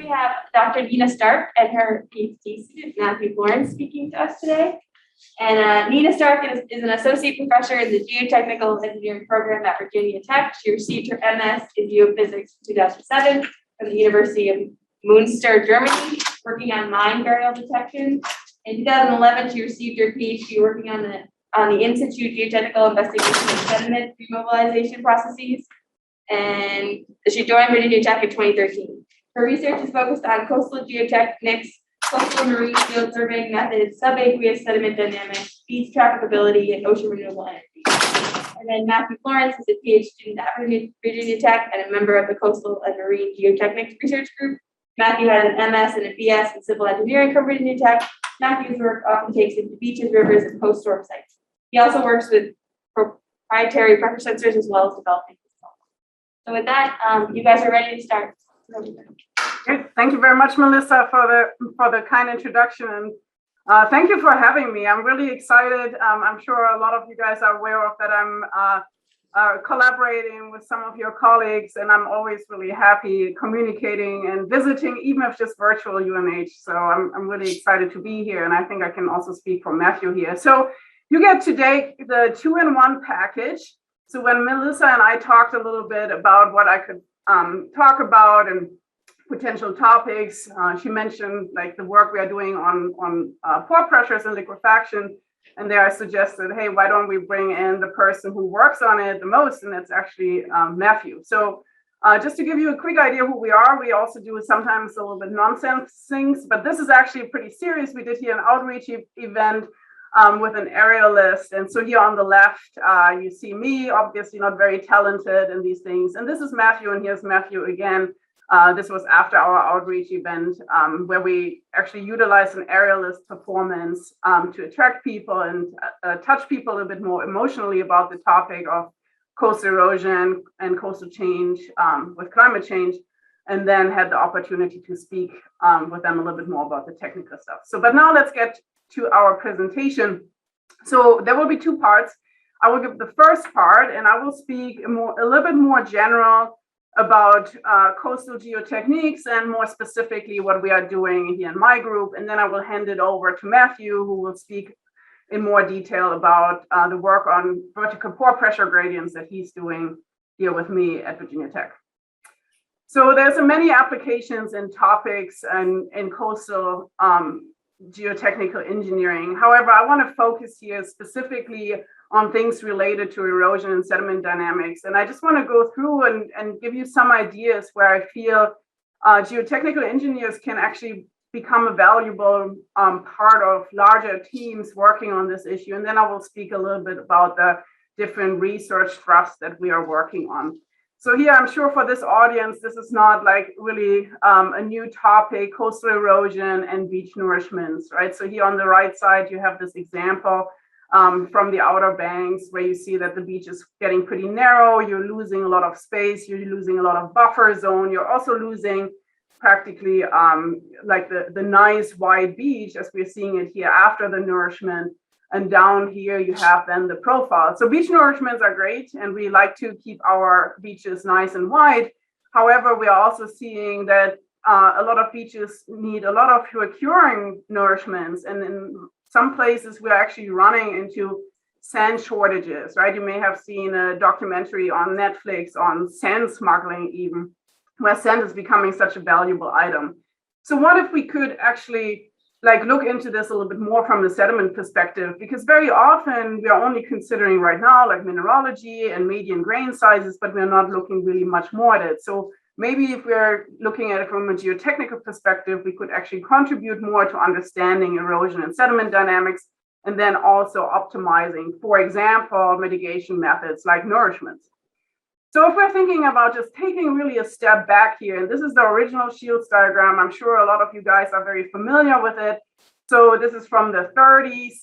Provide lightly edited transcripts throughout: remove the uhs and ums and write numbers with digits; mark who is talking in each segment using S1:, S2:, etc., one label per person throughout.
S1: we have Dr. Nina Stark and her PhD student, Matthew Florence, speaking to us today. And Nina Stark is an associate professor in the Geotechnical Engineering program at Virginia Tech. She received her MS in Geophysics in 2007 from the University of Münster, Germany, working on mine burial detection. In 2011, she received her PhD working on the in-situ geotechnical investigation of sediment remobilization processes. And she joined Virginia Tech in 2013. Her research is focused on coastal geotechnics, coastal marine field surveying methods, subaqueous sediment dynamics, beach trafficability, and ocean renewable energy. And then Matthew Florence is a PhD student at Virginia Tech and a member of the Coastal and Marine Geotechnics Research Group. Matthew has an MS and a BS in civil engineering from Virginia Tech. Matthew's work often takes into beaches, rivers, and post-storm sites. He also works with proprietary pressure sensors as well as developing systems. So with that, you guys are ready to start.
S2: Great. Thank you very much, Melissa, for the kind introduction, and thank you for having me. I'm really excited. I'm sure a lot of you guys are aware of that I'm collaborating with some of your colleagues, and I'm always really happy communicating and visiting, even if just virtual UNH. So I'm really excited to be here, and I think I can also speak for Matthew here. So you get today the 2-in-1 package. So when Melissa and I talked a little bit about what I could talk about and potential topics, she mentioned like the work we are doing on pore pressures and liquefaction. And there I suggested, hey, why don't we bring in the person who works on it the most? And that's actually Matthew. So just to give you a quick idea who we are, we also do sometimes a little bit nonsense things, but this is actually pretty serious. We did here an outreach event with an aerialist. And so here on the left, you see me, obviously not very talented in these things. And this is Matthew, and here's Matthew again. This was after our outreach event where we actually utilized an aerialist performance to attract people and touch people a little bit more emotionally about the topic of coastal erosion and coastal change with climate change, and then had the opportunity to speak with them a little bit more about the technical stuff. So, but now let's get to our presentation. So there will be two parts. I will give the first part, and I will speak a little bit more general about coastal geotechniques and more specifically what we are doing here in my group. And then I will hand it over to Matthew, who will speak in more detail about the work on vertical pore pressure gradients that he's doing here with me at Virginia Tech. So there's many applications and topics in coastal geotechnical engineering. However, I want to focus here specifically on things related to erosion and sediment dynamics. And I just want to go through and give you some ideas where I feel geotechnical engineers can actually become a valuable part of larger teams working on this issue. And then I will speak a little bit about the different research thrusts that we are working on. So here, I'm sure for this audience, this is not like really a new topic, coastal erosion and beach nourishments, right? So here on the right side, you have this example from the Outer Banks where you see that the beach is getting pretty narrow. You're losing a lot of space. You're losing a lot of buffer zone. You're also losing practically like the nice wide beach as we're seeing it here after the nourishment. And down here, you have then the profile. So beach nourishments are great, and we like to keep our beaches nice and wide. However, we are also seeing that a lot of beaches need a lot of recurring nourishments. And in some places, we're actually running into sand shortages, right? You may have seen a documentary on Netflix on sand smuggling even, where sand is becoming such a valuable item. So what if we could actually like look into this a little bit more from the sediment perspective, because very often we are only considering right now like mineralogy and median grain sizes, but we're not looking really much more at it. So maybe if we're looking at it from a geotechnical perspective, we could actually contribute more to understanding erosion and sediment dynamics, and then also optimizing, for example, mitigation methods like nourishments. So if we're thinking about just taking really a step back here, and this is the original Shields diagram, I'm sure a lot of you guys are very familiar with it. So this is from the 30s.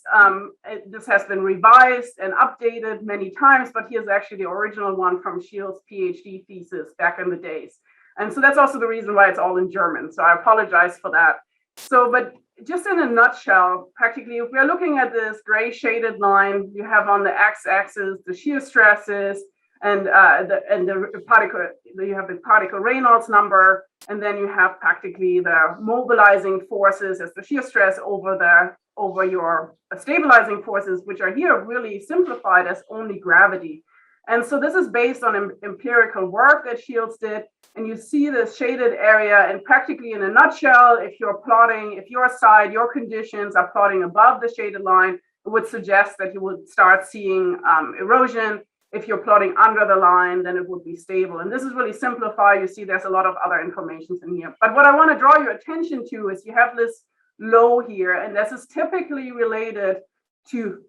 S2: This has been revised and updated many times, but here's actually the original one from Shields' PhD thesis back in the days. And so that's also the reason why it's all in German. So I apologize for that. So, but just in a nutshell, practically, if we're looking at this gray shaded line, you have on the x-axis the shear stresses, And the particle, you have the particle Reynolds number, and then you have practically the mobilizing forces as the shear stress over your stabilizing forces, which are here really simplified as only gravity. And so this is based on empirical work that Shields did. And you see this shaded area, and practically in a nutshell, if your side, your conditions are plotting above the shaded line, it would suggest that you would start seeing erosion. If you're plotting under the line, then it would be stable. And this is really simplified. You see there's a lot of other information in here. But what I want to draw your attention to is you have this low here, and this is typically related to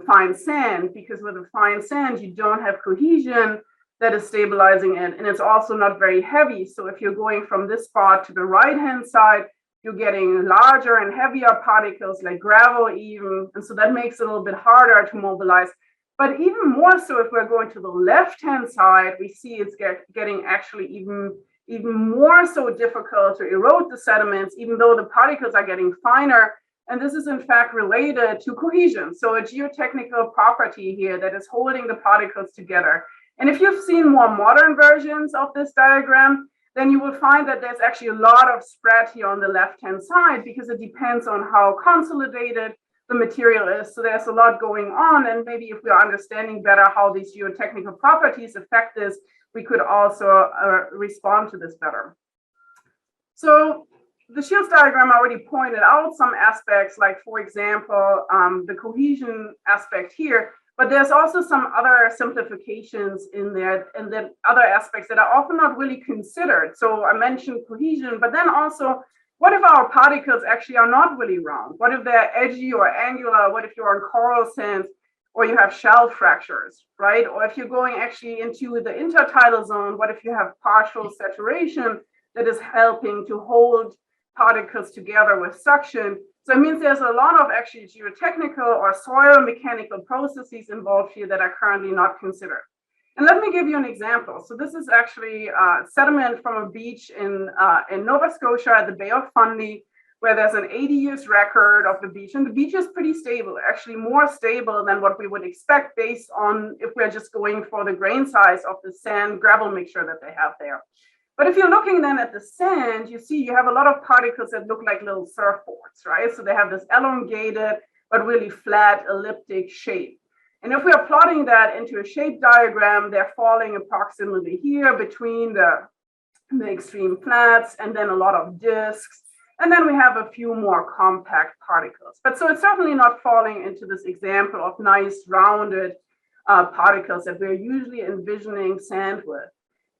S2: fine sand, because with a fine sand, you don't have cohesion that is stabilizing it. And it's also not very heavy. So if you're going from this spot to the right-hand side, you're getting larger and heavier particles like gravel even. And so that makes it a little bit harder to mobilize. But even more so, if we're going to the left-hand side, we see it's getting actually even more so difficult to erode the sediments, even though the particles are getting finer. And this is in fact related to cohesion. So a geotechnical property here that is holding the particles together. And if you've seen more modern versions of this diagram, then you will find that there's actually a lot of spread here on the left-hand side, because it depends on how consolidated the material is. So there's a lot going on. And maybe if we are understanding better how these geotechnical properties affect this, we could also respond to this better. So the Shields diagram already pointed out some aspects, like, for example, the cohesion aspect here, but there's also some other simplifications in there, and then other aspects that are often not really considered. So I mentioned cohesion, but then also, what if our particles actually are not really round? What if they're edgy or angular? What if you're on coral sands, or you have shell fractures, right? Or if you're going actually into the intertidal zone, what if you have partial saturation that is helping to hold particles together with suction? So it means there's a lot of actually geotechnical or soil mechanical processes involved here that are currently not considered. And let me give you an example. So this is actually sediment from a beach in Nova Scotia at the Bay of Fundy, where there's an 80 years record of the beach. And the beach is pretty stable, actually more stable than what we would expect based on if we're just going for the grain size of the sand gravel mixture that they have there. But if you're looking then at the sand, you see you have a lot of particles that look like little surfboards, right? So they have this elongated, but really flat elliptic shape. And if we are plotting that into a shape diagram, they're falling approximately here between the extreme flats, and then a lot of disks. And then we have a few more compact particles. But so it's certainly not falling into this example of nice rounded particles that we're usually envisioning sand with.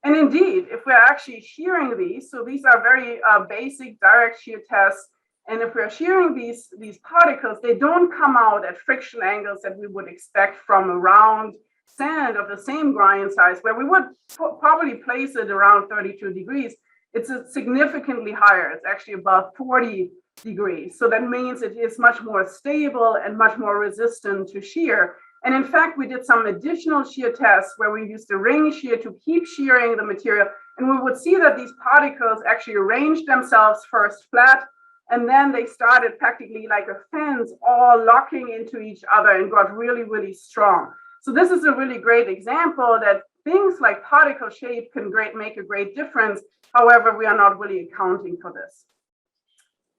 S2: And indeed, if we're actually shearing these, so these are very basic direct shear tests. And if we're shearing these particles, they don't come out at friction angles that we would expect from a round sand of the same grain size, where we would probably place it around 32 degrees. It's significantly higher. It's actually above 40 degrees. So that means it is much more stable and much more resistant to shear. And in fact, we did some additional shear tests where we used a ring shear to keep shearing the material. And we would see that these particles actually arranged themselves first flat, and then they started practically like a fence, all locking into each other and got really, really strong. So this is a really great example that things like particle shape can make a great difference. However, we are not really accounting for this.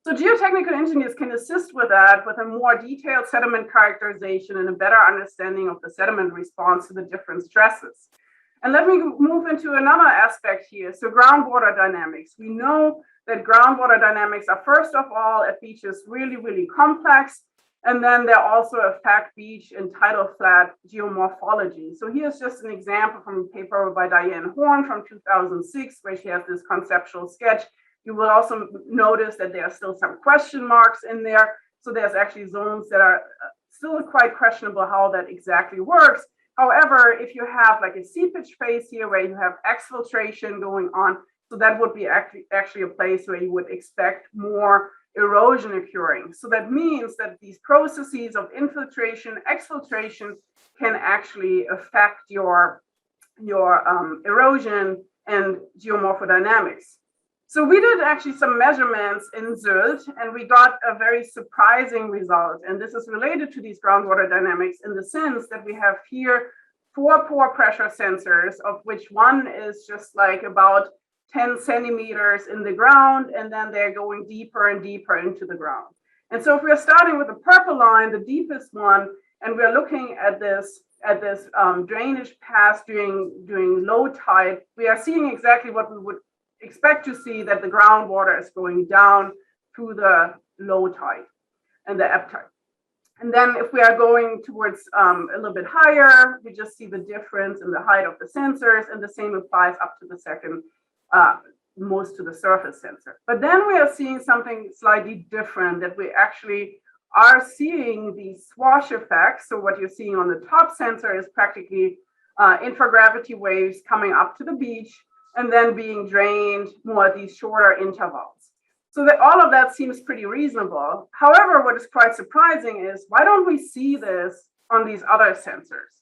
S2: So geotechnical engineers can assist with that, with a more detailed sediment characterization and a better understanding of the sediment response to the different stresses. And let me move into another aspect here. So groundwater dynamics. We know that groundwater dynamics are, first of all, at beaches really, really complex. And then they also affect beach and tidal flat geomorphology. So here's just an example from a paper by Diane Horn from 2006, where she has this conceptual sketch. You will also notice that there are still some question marks in there. So there's actually zones that are still quite questionable how that exactly works. However, if you have like a seepage phase here where you have exfiltration going on, so that would be actually a place where you would expect more erosion occurring. So that means that these processes of infiltration, exfiltration can actually affect your erosion and geomorphodynamics. So we did actually some measurements in Sylt, and we got a very surprising result. And this is related to these groundwater dynamics in the sense that we have here 4 pore pressure sensors, of which one is just like about 10 centimeters in the ground, and then they're going deeper and deeper into the ground. And so if we're starting with the purple line, the deepest one, and we're looking at this drainage path during low tide, we are seeing exactly what we would expect to see, that the groundwater is going down through the low tide and the ebb tide. And then if we are going towards a little bit higher, we just see the difference in the height of the sensors, and the same applies up to the second, most to the surface sensor. But then we are seeing something slightly different, that we actually are seeing these swash effects. So what you're seeing on the top sensor is practically infragravity waves coming up to the beach and then being drained more at these shorter intervals. So that all of that seems pretty reasonable. However, what is quite surprising is, why don't we see this on these other sensors?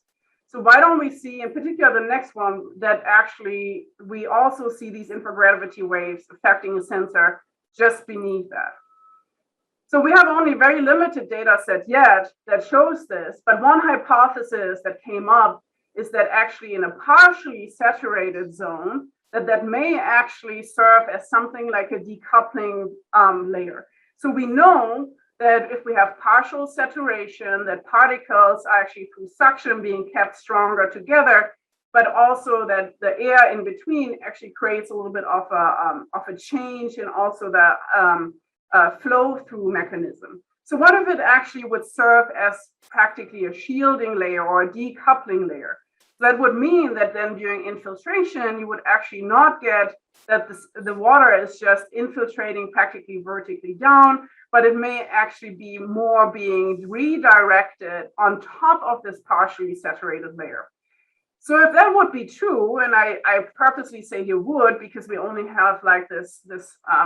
S2: So why don't we see, in particular the next one, that actually we also see these infragravity waves affecting a sensor just beneath that? So we have only very limited data set yet that shows this, but one hypothesis that came up is that actually in a partially saturated zone, that may actually serve as something like a decoupling layer. So we know that if we have partial saturation, that particles are actually through suction being kept stronger together, but also that the air in between actually creates a little bit of a change in also the flow through mechanism. So what if it actually would serve as practically a shielding layer or a decoupling layer? That would mean that then during infiltration, you would actually not get that the water is just infiltrating practically vertically down, but it may actually be more being redirected on top of this partially saturated layer. So if that would be true, and I purposely say you would, because we only have like this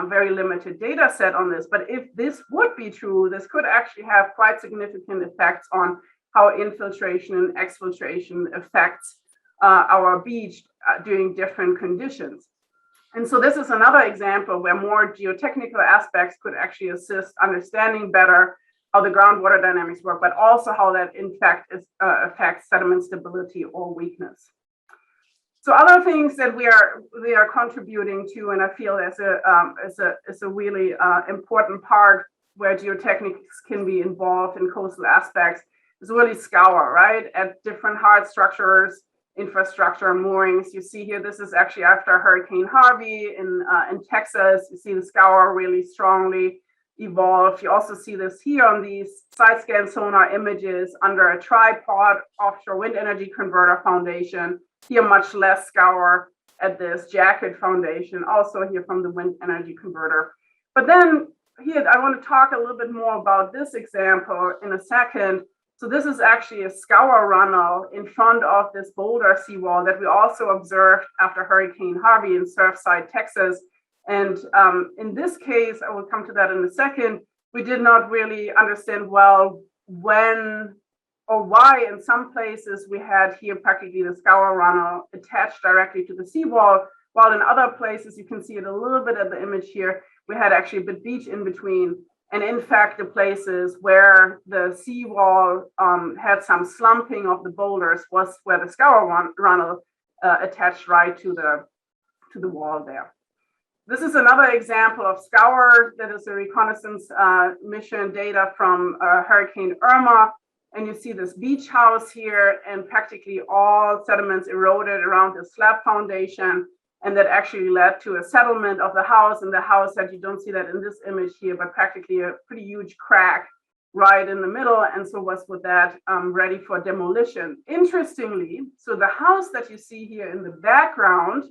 S2: very limited data set on this, but if this would be true, this could actually have quite significant effects on how infiltration and exfiltration affects our beach during different conditions. And so this is another example where more geotechnical aspects could actually assist understanding better how the groundwater dynamics work, but also how that in fact affects sediment stability or weakness. So other things that we are contributing to, and I feel is a really important part where geotechnics can be involved in coastal aspects, is really scour, right? At different hard structures, infrastructure, moorings. You see here, this is actually after Hurricane Harvey in Texas. You see the scour really strongly evolve. You also see this here on these side scan sonar images under a tripod offshore wind energy converter foundation. Here, much less scour at this jacket foundation, also here from the wind energy converter. But then here, I want to talk a little bit more about this example in a second. So this is actually a scour runnel in front of this boulder seawall that we also observed after Hurricane Harvey in Surfside, Texas. And in this case, I will come to that in a second, we did not really understand well when or why in some places we had here practically the scour runnel attached directly to the seawall, while in other places, you can see it a little bit at the image here, we had actually a bit beach in between. And in fact, the places where the seawall had some slumping of the boulders was where the scour runnel attached right to the wall there. This is another example of scour that is a reconnaissance mission data from Hurricane Irma. And you see this beach house here, and practically all sediments eroded around the slab foundation. And that actually led to a settlement of the house. And the house that you don't see that in this image here, but practically a pretty huge crack right in the middle. And so was with that ready for demolition. Interestingly, so the house that you see here in the background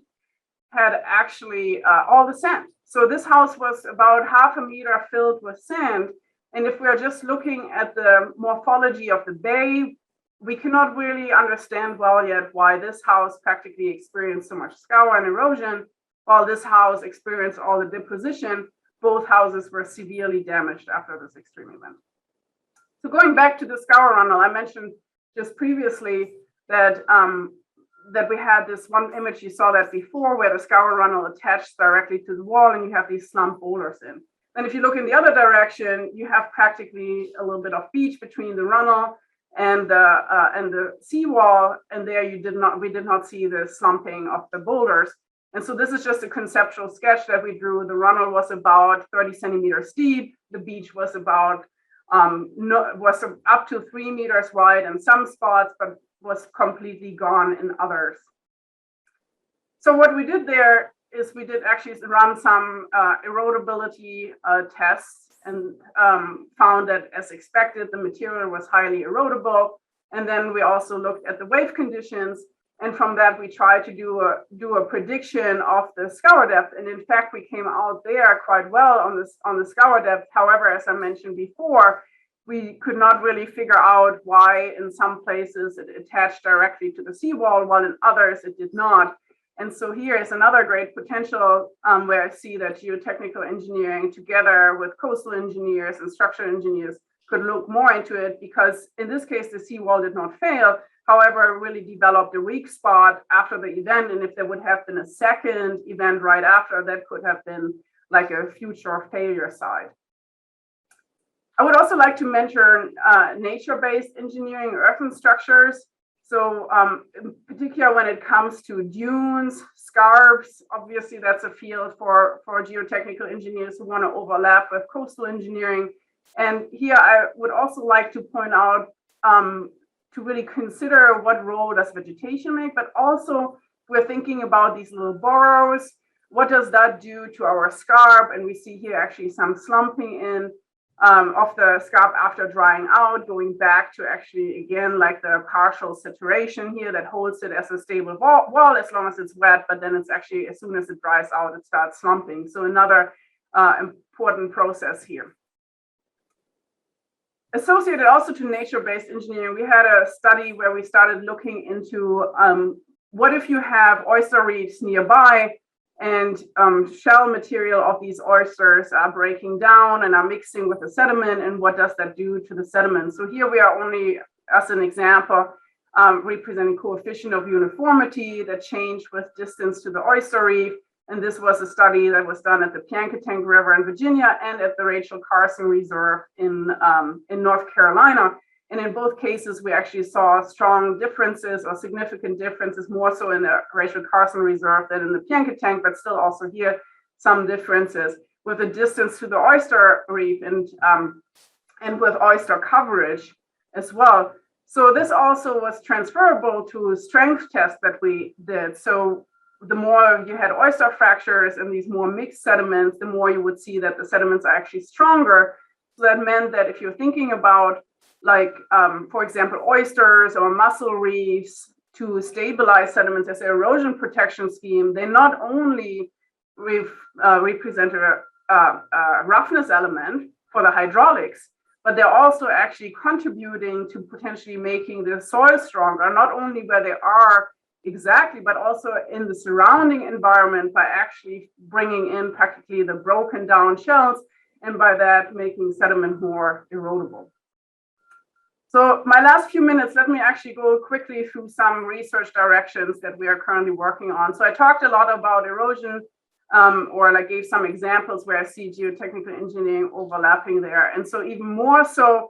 S2: had actually all the sand. So this house was about 0.5 meter filled with sand. And if we're just looking at the morphology of the bay, we cannot really understand well yet why this house practically experienced so much scour and erosion, while this house experienced all the deposition. Both houses were severely damaged after this extreme event. So going back to the scour runnel, I mentioned just previously that that we had this one image, you saw that before, where the scour runnel attached directly to the wall, and you have these slump boulders in. Then if you look in the other direction, you have practically a little bit of beach between the runnel and the seawall, and there we did not see the slumping of the boulders. And so this is just a conceptual sketch that we drew. The runnel was about 30 centimeters deep. The beach was about was up to 3 meters wide in some spots, but was completely gone in others. So what we did there is we did actually run some erodibility tests and found that, as expected, the material was highly erodible. And then we also looked at the wave conditions. And from that, we tried to do a prediction of the scour depth. And in fact, we came out there quite well on the scour depth. However, as I mentioned before, we could not really figure out why in some places it attached directly to the seawall, while in others it did not. And so here is another great potential where I see that geotechnical engineering together with coastal engineers and structural engineers could look more into it, because in this case, the seawall did not fail. However, really developed a weak spot after the event. And if there would have been a second event right after, that could have been like a future failure site. I would also like to mention nature-based engineering earthen structures. So in particular, when it comes to dunes, scarps, obviously that's a field for geotechnical engineers who want to overlap with coastal engineering. And here I would also like to point out to really consider what role does vegetation make, but also we're thinking about these little burrows. What does that do to our scarp? And we see here actually some slumping in of the scarp after drying out, going back to actually, again, like the partial saturation here that holds it as a stable wall as long as it's wet, but then it's actually, as soon as it dries out, it starts slumping. So another important process here. Associated also to nature-based engineering, we had a study where we started looking into what if you have oyster reefs nearby and shell material of these oysters are breaking down and are mixing with the sediment, and what does that do to the sediment? So here we are only, as an example, representing coefficient of uniformity that changed with distance to the oyster reef. And this was a study that was done at the Piankatank River in Virginia and at the Rachel Carson Reserve in North Carolina. And in both cases, we actually saw strong differences or significant differences, more so in the Rachel Carson Reserve than in the Piankatank, but still also here some differences with the distance to the oyster reef and with oyster coverage as well. So this also was transferable to strength tests that we did. So the more you had oyster fractures and these more mixed sediments, the more you would see that the sediments are actually stronger. So that meant that if you're thinking about, like, for example, oysters or mussel reefs to stabilize sediments as an erosion protection scheme, they not only represent a roughness element for the hydraulics, but they're also actually contributing to potentially making the soil stronger, not only where they are exactly, but also in the surrounding environment by actually bringing in practically the broken down shells, and by that making sediment more erodible. So my last few minutes, let me actually go quickly through some research directions that we are currently working on. So I talked a lot about erosion, or I gave some examples where I see geotechnical engineering overlapping there. And so even more so,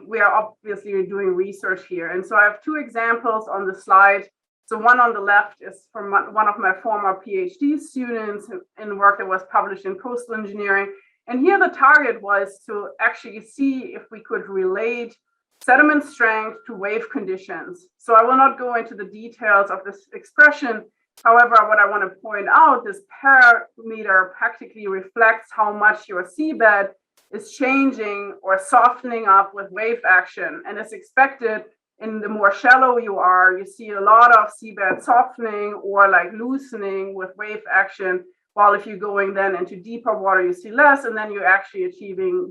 S2: we are obviously doing research here. And so I have two examples on the slide. So one on the left is from one of my former PhD students in work that was published in coastal engineering. And here the target was to actually see if we could relate sediment strength to wave conditions. So I will not go into the details of this expression. However, what I want to point out, this parameter practically reflects how much your seabed is changing or softening up with wave action. And as expected, in the more shallow you are, you see a lot of seabed softening or like loosening with wave action. While if you're going then into deeper water, you see less, and then you're actually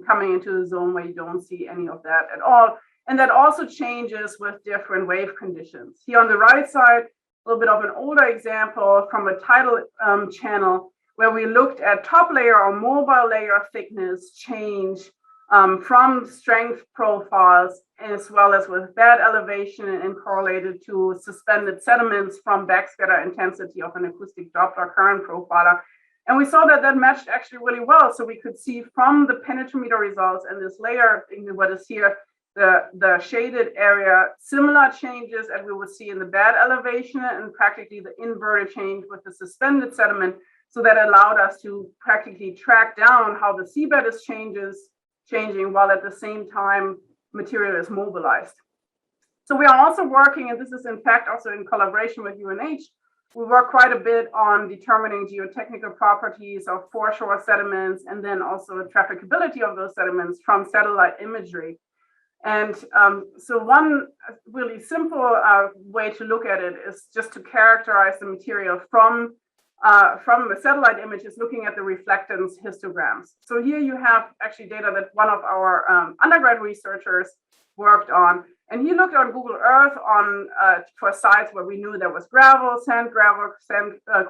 S2: coming into the zone where you don't see any of that at all. And that also changes with different wave conditions. Here on the right side, a little bit of an older example from a tidal channel where we looked at top layer or mobile layer thickness change from strength profiles, as well as with bed elevation and correlated to suspended sediments from backscatter intensity of an acoustic Doppler current profiler. And we saw that that matched actually really well. So we could see from the penetrometer results and this layer, what is here, the shaded area, similar changes as we would see in the bed elevation and practically the inverted change with the suspended sediment. So that allowed us to practically track down how the seabed is changing while at the same time material is mobilized. So we are also working, and this is in fact also in collaboration with UNH, we work quite a bit on determining geotechnical properties of foreshore sediments and then also the trafficability of those sediments from satellite imagery. And so one really simple way to look at it is just to characterize the material from the satellite images, looking at the reflectance histograms. So here you have actually data that one of our undergrad researchers worked on. And he looked on Google Earth for sites where we knew there was gravel, sand,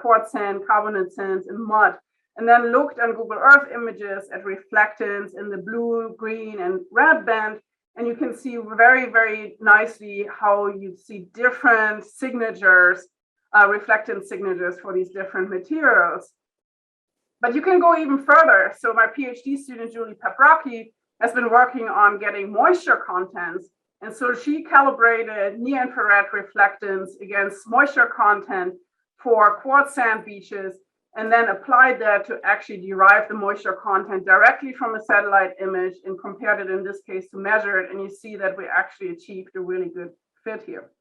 S2: quartz sand, carbonate sands, and mud. And then looked on Google Earth images at reflectance in the blue, green, and red band. And you can see very, very nicely how you see different signatures, reflectance signatures for these different materials. But you can go even further. So my PhD student, Julie Paprocki, has been working on getting moisture contents. And so she calibrated near-infrared reflectance against moisture content for quartz sand beaches, and then applied that to actually derive the moisture content directly from a satellite image and compared it in this case to measure it. And you see that we actually achieved a really good fit here.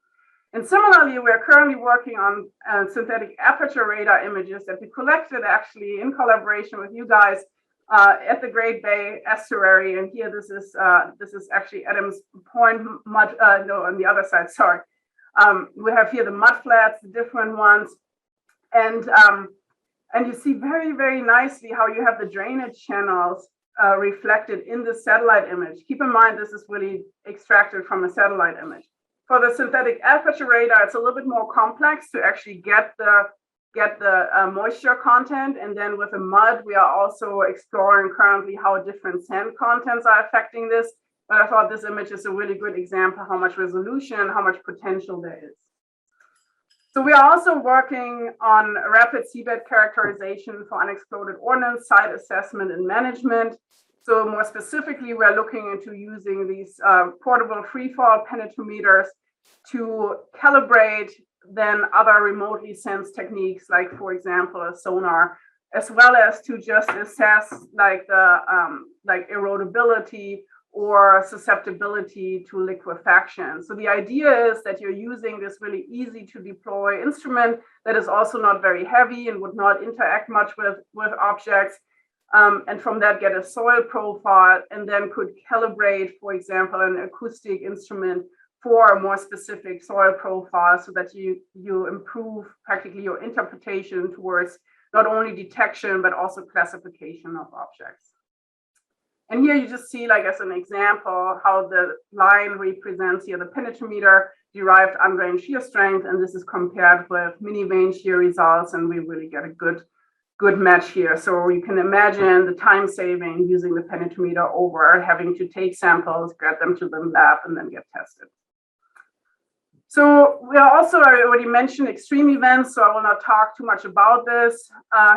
S2: And similarly, we're currently working on synthetic aperture radar images that we collected actually in collaboration with you guys at the Great Bay Estuary. And here, this is actually Adams Point mud, no, on the other side, sorry. We have here the mud flats, the different ones. And you see very, very nicely how you have the drainage channels reflected in the satellite image. Keep in mind, this is really extracted from a satellite image. For the synthetic aperture radar, it's a little bit more complex to actually get the moisture content. And then with the mud, we are also exploring currently how different sand contents are affecting this. But I thought this image is a really good example of how much resolution, how much potential there is. So we are also working on rapid seabed characterization for unexploded ordnance, site assessment and management. So more specifically, we're looking into using these portable freefall penetrometers to calibrate then other remotely sensed techniques, like for example, a sonar, as well as to just assess like the erodibility or susceptibility to liquefaction. So the idea is that you're using this really easy to deploy instrument that is also not very heavy and would not interact much with objects. And from that get a soil profile and then could calibrate, for example, an acoustic instrument for a more specific soil profile so that you improve practically your interpretation towards not only detection, but also classification of objects. And here you just see, like as an example, how the line represents here the penetrometer derived undrained shear strength, and this is compared with mini vein shear results, and we really get a good match here. So you can imagine the time saving using the penetrometer over having to take samples, get them to the lab, and then get tested. So we are also, I already mentioned extreme events, so I will not talk too much about this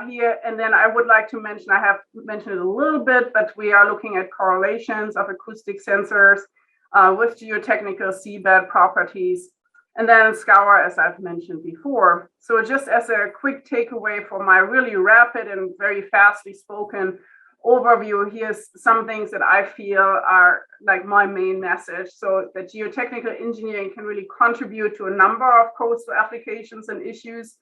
S2: here. And then I would like to mention, I have mentioned it a little bit, but we are looking at correlations of acoustic sensors with geotechnical seabed properties, and then scour, as I've mentioned before. So just as a quick takeaway for my really rapid and very fastly spoken overview, here's some things that I feel are like my main message. So that geotechnical engineering can really contribute to a number of coastal applications and issues.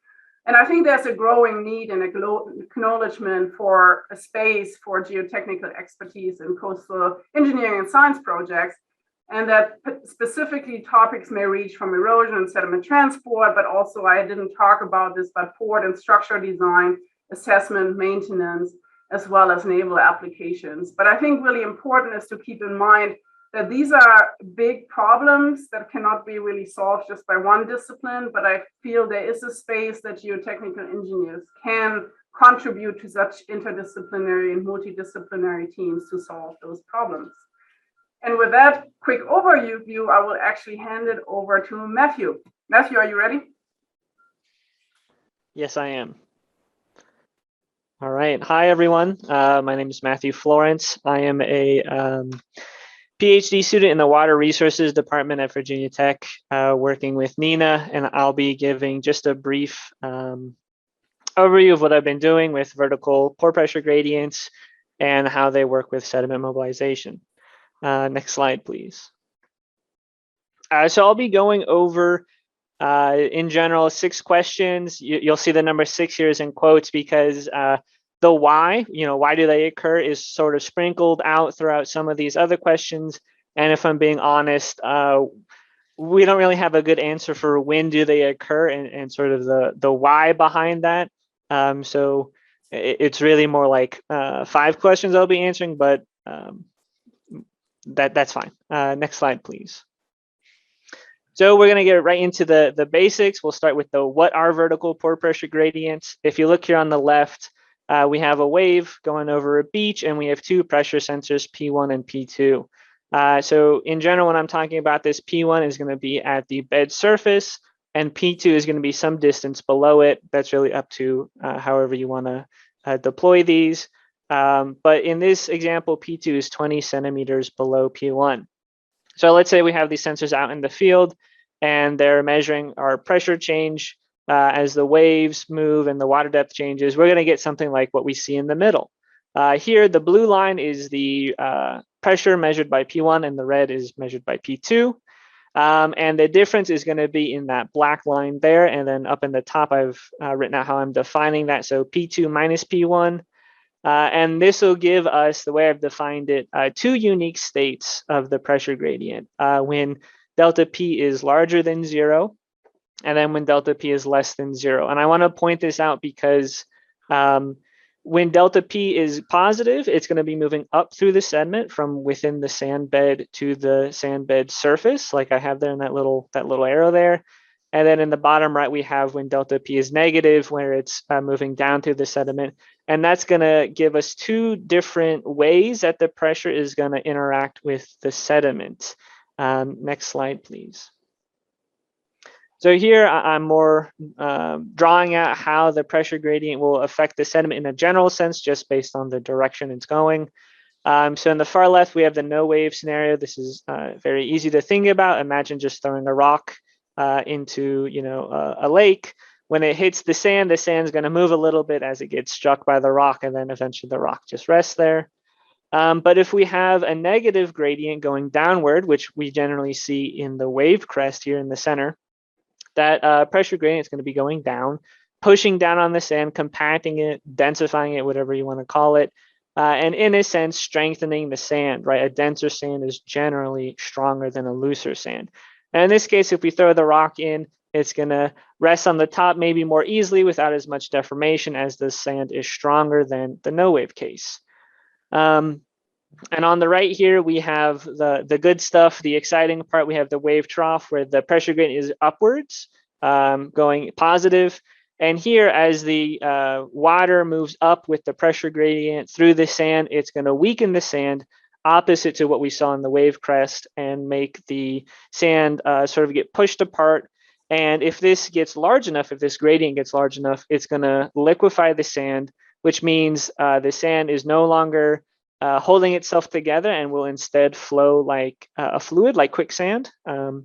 S2: And I think there's a growing need and acknowledgement for a space for geotechnical expertise in coastal engineering and science projects. And that specifically topics may reach from erosion and sediment transport, but also I didn't talk about this, but port and structure design, assessment, maintenance, as well as naval applications. But I think really important is to keep in mind that these are big problems that cannot be really solved just by one discipline, but I feel there is a space that geotechnical engineers can contribute to such interdisciplinary and multidisciplinary teams to solve those problems. And with that quick overview, I will actually hand it over to Matthew. Matthew, are you ready?
S3: Yes, I am. All right. Hi, everyone. My name is Matthew Florence. I am a PhD student in the Water Resources Department at Virginia Tech, working with Nina, and I'll be giving just a brief overview of what I've been doing with vertical pore pressure gradients and how they work with sediment mobilization. Next slide, please. So I'll be going over, in general, 6 questions. You'll see the number 6 here is in quotes because the why, why do they occur, is sort of sprinkled out throughout some of these other questions. And if I'm being honest, we don't really have a good answer for when do they occur and sort of the why behind that. So it's really more like 5 questions I'll be answering, but that's fine. Next slide, please. So we're going to get right into the basics. We'll start with what are vertical pore pressure gradients. If you look here on the left, we have a wave going over a beach, and we have 2 pressure sensors, P1 and P2. So in general, when I'm talking about this, P1 is going to be at the bed surface, and P2 is going to be some distance below it. That's really up to however you want to deploy these. But in this example, P2 is 20 centimeters below P1. So let's say we have these sensors out in the field, and they're measuring our pressure change as the waves move and the water depth changes. We're going to get something like what we see in the middle. Here, the blue line is the pressure measured by P1, and the red is measured by P2. And the difference is going to be in that black line there. And then up in the top, I've written out how I'm defining that. So P2 minus P1. And this will give us, the way I've defined it, 2 unique states of the pressure gradient. When delta P is larger than 0, and then when delta P is less than 0. And I want to point this out because when delta P is positive, it's going to be moving up through the sediment from within the sand bed to the sand bed surface, like I have there in that little arrow there. And then in the bottom right, we have when delta P is negative, where it's moving down through the sediment. And that's going to give us 2 different ways that the pressure is going to interact with the sediment. Next slide, please. So here I'm more drawing out how the pressure gradient will affect the sediment in a general sense, just based on the direction it's going. So in the far left, we have the no wave scenario. This is very easy to think about. Imagine just throwing a rock into a lake. When it hits the sand's going to move a little bit as it gets struck by the rock, and then eventually the rock just rests there. But if we have a negative gradient going downward, which we generally see in the wave crest here in the center, that pressure gradient is going to be going down, pushing down on the sand, compacting it, densifying it, whatever you want to call it, and in a sense, strengthening the sand, right? A denser sand is generally stronger than a looser sand. And in this case, if we throw the rock in, it's going to rest on the top maybe more easily without as much deformation, as the sand is stronger than the no wave case. And on the right here, we have the good stuff, the exciting part. We have the wave trough where the pressure gradient is upwards, going positive. And here, as the water moves up with the pressure gradient through the sand, it's going to weaken the sand, opposite to what we saw in the wave crest, and make the sand sort of get pushed apart. And if this gets large enough, if this gradient gets large enough, it's going to liquefy the sand, which means the sand is no longer holding itself together and will instead flow like a fluid, like quicksand. And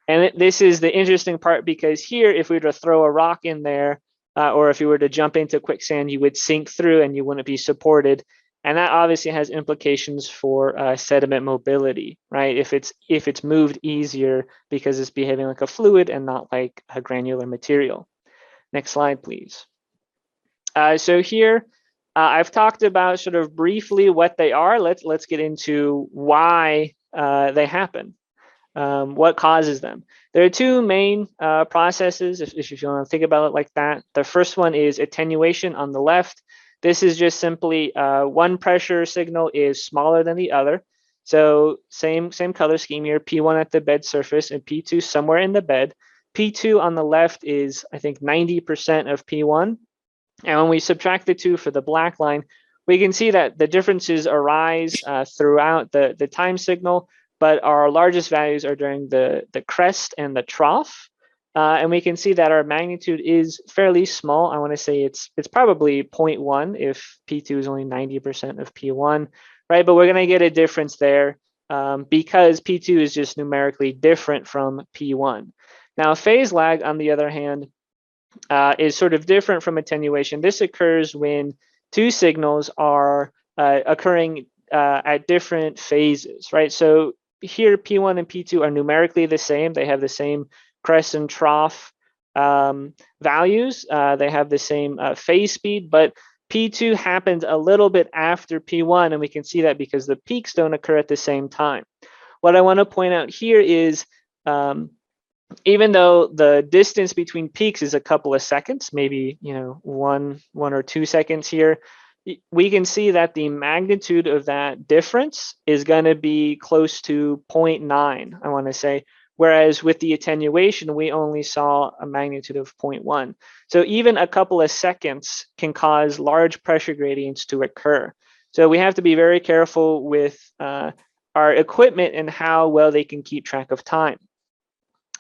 S3: this is the interesting part, because here, if we were to throw a rock in there, or if you were to jump into quicksand, you would sink through and you wouldn't be supported. And that obviously has implications for sediment mobility, right? If it's moved easier because it's behaving like a fluid and not like a granular material. Next slide, please. So here, I've talked about sort of briefly what they are. Let's get into why they happen. What causes them? There are 2 main processes, if you want to think about it like that. The first one is attenuation on the left. This is just simply one pressure signal is smaller than the other. So same color scheme here, P1 at the bed surface and P2 somewhere in the bed. P2 on the left is, I think, 90% of P1. And when we subtract the 2 for the black line, we can see that the differences arise throughout the time signal, but our largest values are during the crest and the trough. And we can see that our magnitude is fairly small. I want to say it's probably 0.1 if P2 is only 90% of P1, right? But we're going to get a difference there. because P2 is just numerically different from P1. Now, phase lag, on the other hand, is sort of different from attenuation. This occurs when two signals are occurring at different phases, right? So here, P1 and P2 are numerically the same. They have the same crest and trough values. They have the same phase speed, but P2 happens a little bit after P1, and we can see that because the peaks don't occur at the same time. What I want to point out here is even though the distance between peaks is a couple of seconds, maybe one or 2 seconds here, we can see that the magnitude of that difference is going to be close to 0.9, I want to say, whereas with the attenuation, we only saw a magnitude of 0.1. So even a couple of seconds can cause large pressure gradients to occur. So we have to be very careful with our equipment and how well they can keep track of time.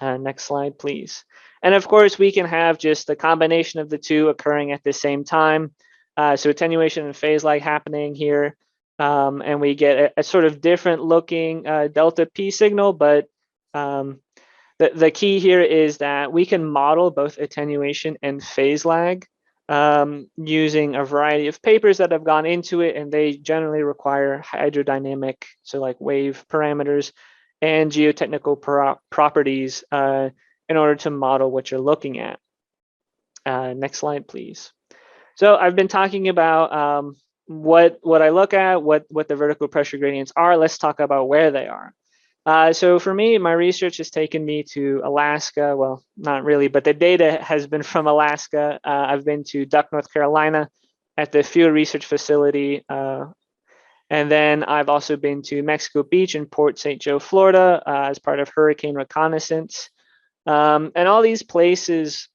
S3: Next slide, please. And of course, we can have just the combination of the two occurring at the same time. So attenuation and phase lag happening here. And we get a sort of different looking delta P signal, but the key here is that we can model both attenuation and phase lag using a variety of papers that have gone into it, and they generally require hydrodynamic, so like wave parameters, and geotechnical properties in order to model what you're looking at. Next slide, please. So I've been talking about what I look at, what the vertical pressure gradients are. Let's talk about where they are. So for me, my research has taken me to Alaska. Well, not really, but the data has been from Alaska. I've been to Duck, North Carolina at the Field Research Facility. And then I've also been to Mexico Beach and Port St. Joe, Florida, as part of hurricane reconnaissance. And all these places,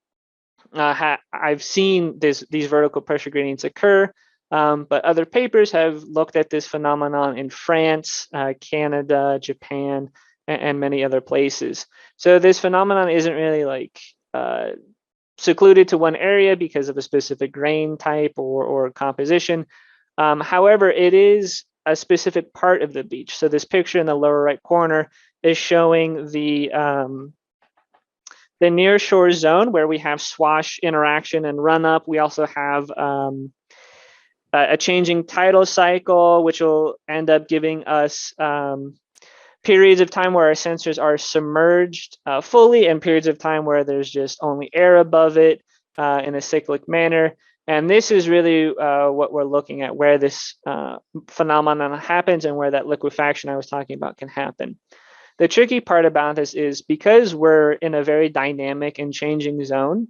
S3: I've seen these vertical pressure gradients occur, but other papers have looked at this phenomenon in France, Canada, Japan, and many other places. So this phenomenon isn't really like secluded to one area because of a specific grain type or composition. However, it is a specific part of the beach. So this picture in the lower right corner is showing the near shore zone where we have swash interaction and run up. We also have a changing tidal cycle, which will end up giving us periods of time where our sensors are submerged fully, and periods of time where there's just only air above it in a cyclic manner. And this is really what we're looking at, where this phenomenon happens and where that liquefaction I was talking about can happen. The tricky part about this is because we're in a very dynamic and changing zone,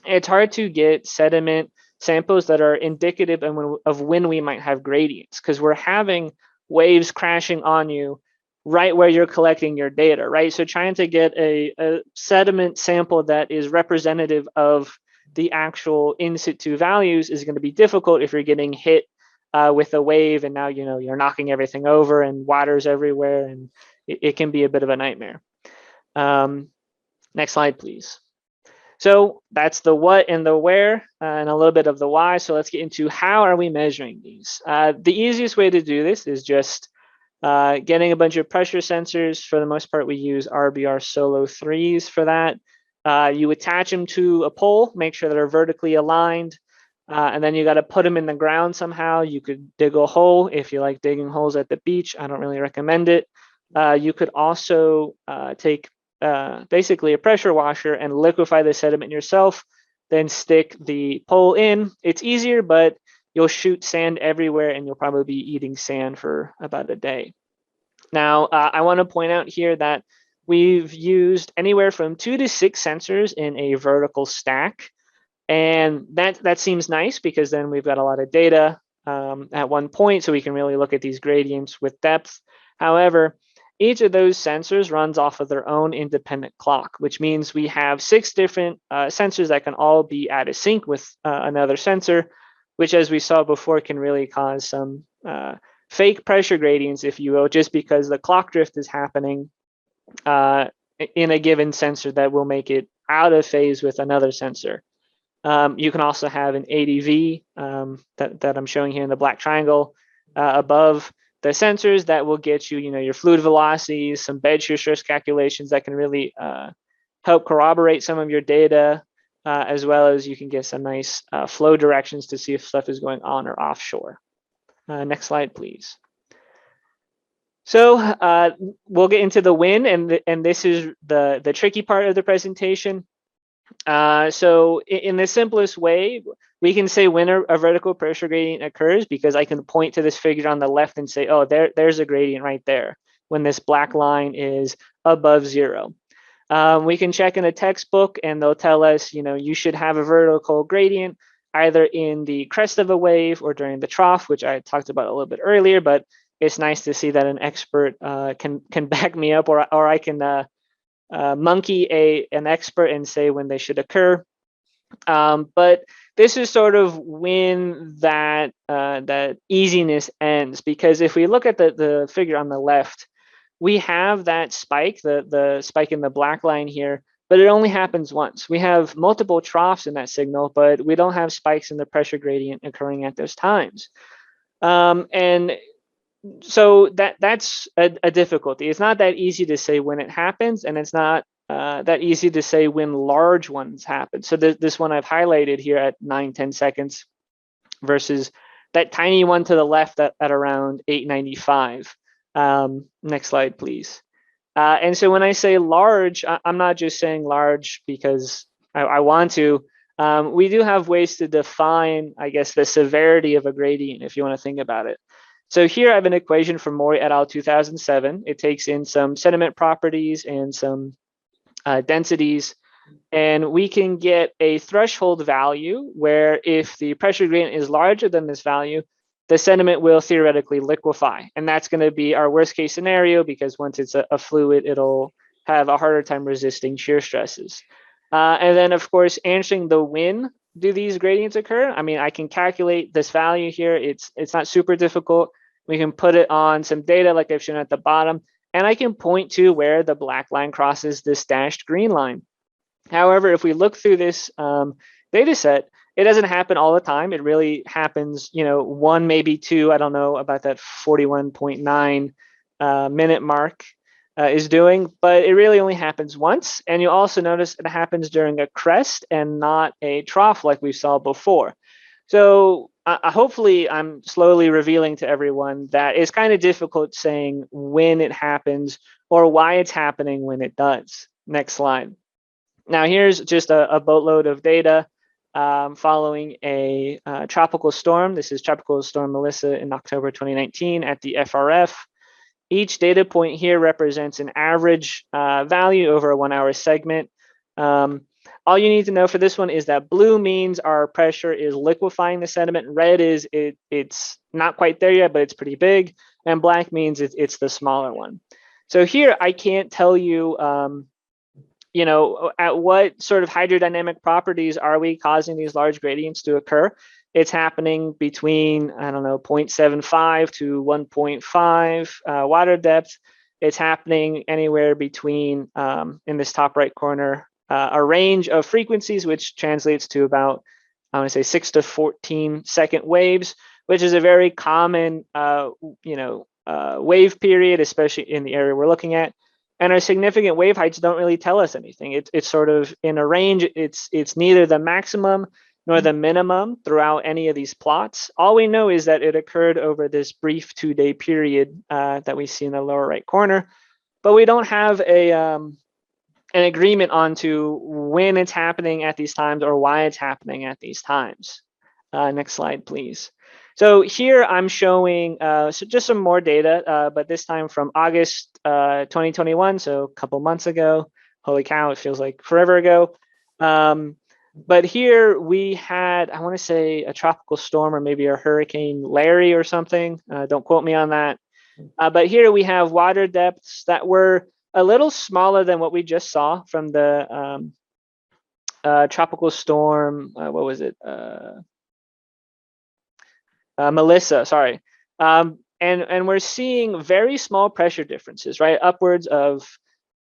S3: it's hard to get sediment samples that are indicative of when we might have gradients, because we're having waves crashing on you right where you're collecting your data, right? So trying to get a sediment sample that is representative of the actual in situ values is going to be difficult if you're getting hit with a wave and now you're knocking everything over and water's everywhere, and it can be a bit of a nightmare. Next slide, please. So that's the what and the where and a little bit of the why. So let's get into how are we measuring these. The easiest way to do this is just getting a bunch of pressure sensors. For the most part, we use RBR Solo 3s for that. You attach them to a pole, make sure they're vertically aligned, and then you got to put them in the ground somehow. You could dig a hole if you like digging holes at the beach. I don't really recommend it. You could also take basically a pressure washer and liquefy the sediment yourself, then stick the pole in. It's easier, but you'll shoot sand everywhere and you'll probably be eating sand for about a day. Now, I want to point out here that we've used anywhere from 2 to 6 sensors in a vertical stack. And that seems nice because then we've got a lot of data at one point, so we can really look at these gradients with depth. However, each of those sensors runs off of their own independent clock, which means we have 6 different sensors that can all be out of sync with another sensor, which, as we saw before, can really cause some fake pressure gradients, if you will, just because the clock drift is happening in a given sensor that will make it out of phase with another sensor. You can also have an ADV that I'm showing here in the black triangle above sensors that will get you, your fluid velocities, some bed shear stress calculations that can really help corroborate some of your data, as well as you can get some nice flow directions to see if stuff is going on or offshore. Next slide, please. So we'll get into the wind, and this is the tricky part of the presentation. So in the simplest way, we can say when a vertical pressure gradient occurs, because I can point to this figure on the left and say, oh, there's a gradient right there when this black line is above 0. We can check in a textbook and they'll tell us, you should have a vertical gradient either in the crest of a wave or during the trough, which I talked about a little bit earlier, but it's nice to see that an expert can back me up, or I can monkey an expert and say when they should occur. But this is sort of when that easiness ends, because if we look at the figure on the left, we have that spike, the spike in the black line here, but it only happens once. We have multiple troughs in that signal, but we don't have spikes in the pressure gradient occurring at those times. And so that's a difficulty. It's not that easy to say when it happens, and it's not that easy to say when large ones happen. So this one I've highlighted here at 9-10 seconds versus that tiny one to the left at around 895. Next slide, please. And so when I say large, I'm not just saying large because I want to. We do have ways to define, I guess, the severity of a gradient, if you want to think about it. So here I have an equation from Mori et al. 2007. It takes in some sediment properties and some densities, and we can get a threshold value where if the pressure gradient is larger than this value, the sediment will theoretically liquefy. And that's going to be our worst case scenario, because once it's a fluid, it'll have a harder time resisting shear stresses. And then, of course, answering the when do these gradients occur? I mean, I can calculate this value here. It's not super difficult. We can put it on some data like I've shown at the bottom, and I can point to where the black line crosses this dashed green line. However, if we look through this data set, it doesn't happen all the time. It really happens, 1, maybe 2. I don't know about that 41.9 minute mark is doing, but it really only happens once. And you also notice it happens during a crest and not a trough like we saw before. So hopefully I'm slowly revealing to everyone that it's kind of difficult saying when it happens or why it's happening when it does. Next slide. Now here's just a boatload of data following a tropical storm. This is Tropical Storm Melissa in October 2019 at the FRF. Each data point here represents an average value over a 1 hour segment. All you need to know for this one is that blue means our pressure is liquefying the sediment. Red is it's not quite there yet, but it's pretty big. And black means it's the smaller one. So here I can't tell you, at what sort of hydrodynamic properties are we causing these large gradients to occur. It's happening between, 0.75 to 1.5 water depth. It's happening anywhere between, in this top right corner, a range of frequencies, which translates to about, 6 to 14 second waves, which is a very common, wave period, especially in the area we're looking at. And our significant wave heights don't really tell us anything. It's sort of in a range. It's neither the maximum nor the minimum throughout any of these plots. All we know is that it occurred over this brief 2-day period that we see in the lower right corner, but we don't have an agreement onto when it's happening at these times or why it's happening at these times. Next slide, please. So here I'm showing just some more data, but this time from August 2021, so a couple months ago. Holy cow, it feels like forever ago. But here we had, I want to say, a tropical storm or maybe a Hurricane Larry or something. Don't quote me on that. But here we have water depths that were a little smaller than what we just saw from the tropical storm. What was it? Melissa, sorry. And we're seeing very small pressure differences, right? Upwards of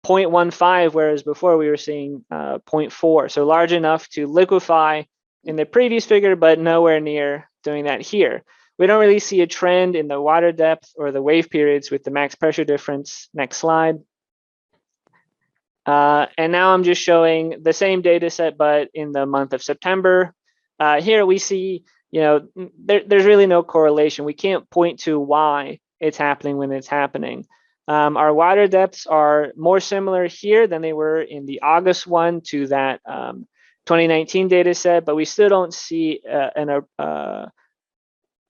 S3: 0.15, whereas before we were seeing 0.4. So large enough to liquefy in the previous figure, but nowhere near doing that here. We don't really see a trend in the water depth or the wave periods with the max pressure difference. Next slide. And now I'm just showing the same data set, but in the month of September. Here we see, there's really no correlation. We can't point to why it's happening when it's happening. Our water depths are more similar here than they were in the August one to that 2019 data set, but we still don't see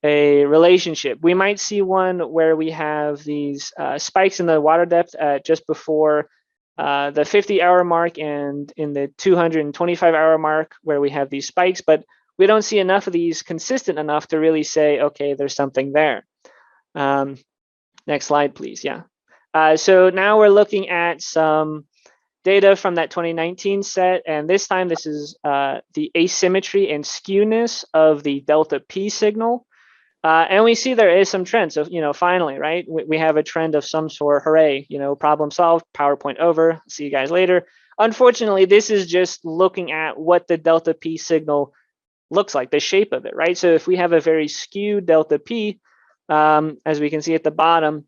S3: a relationship. We might see one where we have these spikes in the water depth just before the 50-hour mark and in the 225-hour mark where we have these spikes, but we don't see enough of these consistent enough to really say, okay, there's something there. Next slide, please. Yeah. So now we're looking at some data from that 2019 set, and this time this is the asymmetry and skewness of the delta P signal. And we see there is some trend. So, finally, right, we have a trend of some sort. Hooray, problem solved, PowerPoint over. See you guys later. Unfortunately, this is just looking at what the delta P signal looks like, the shape of it, right? So if we have a very skewed delta P, as we can see at the bottom,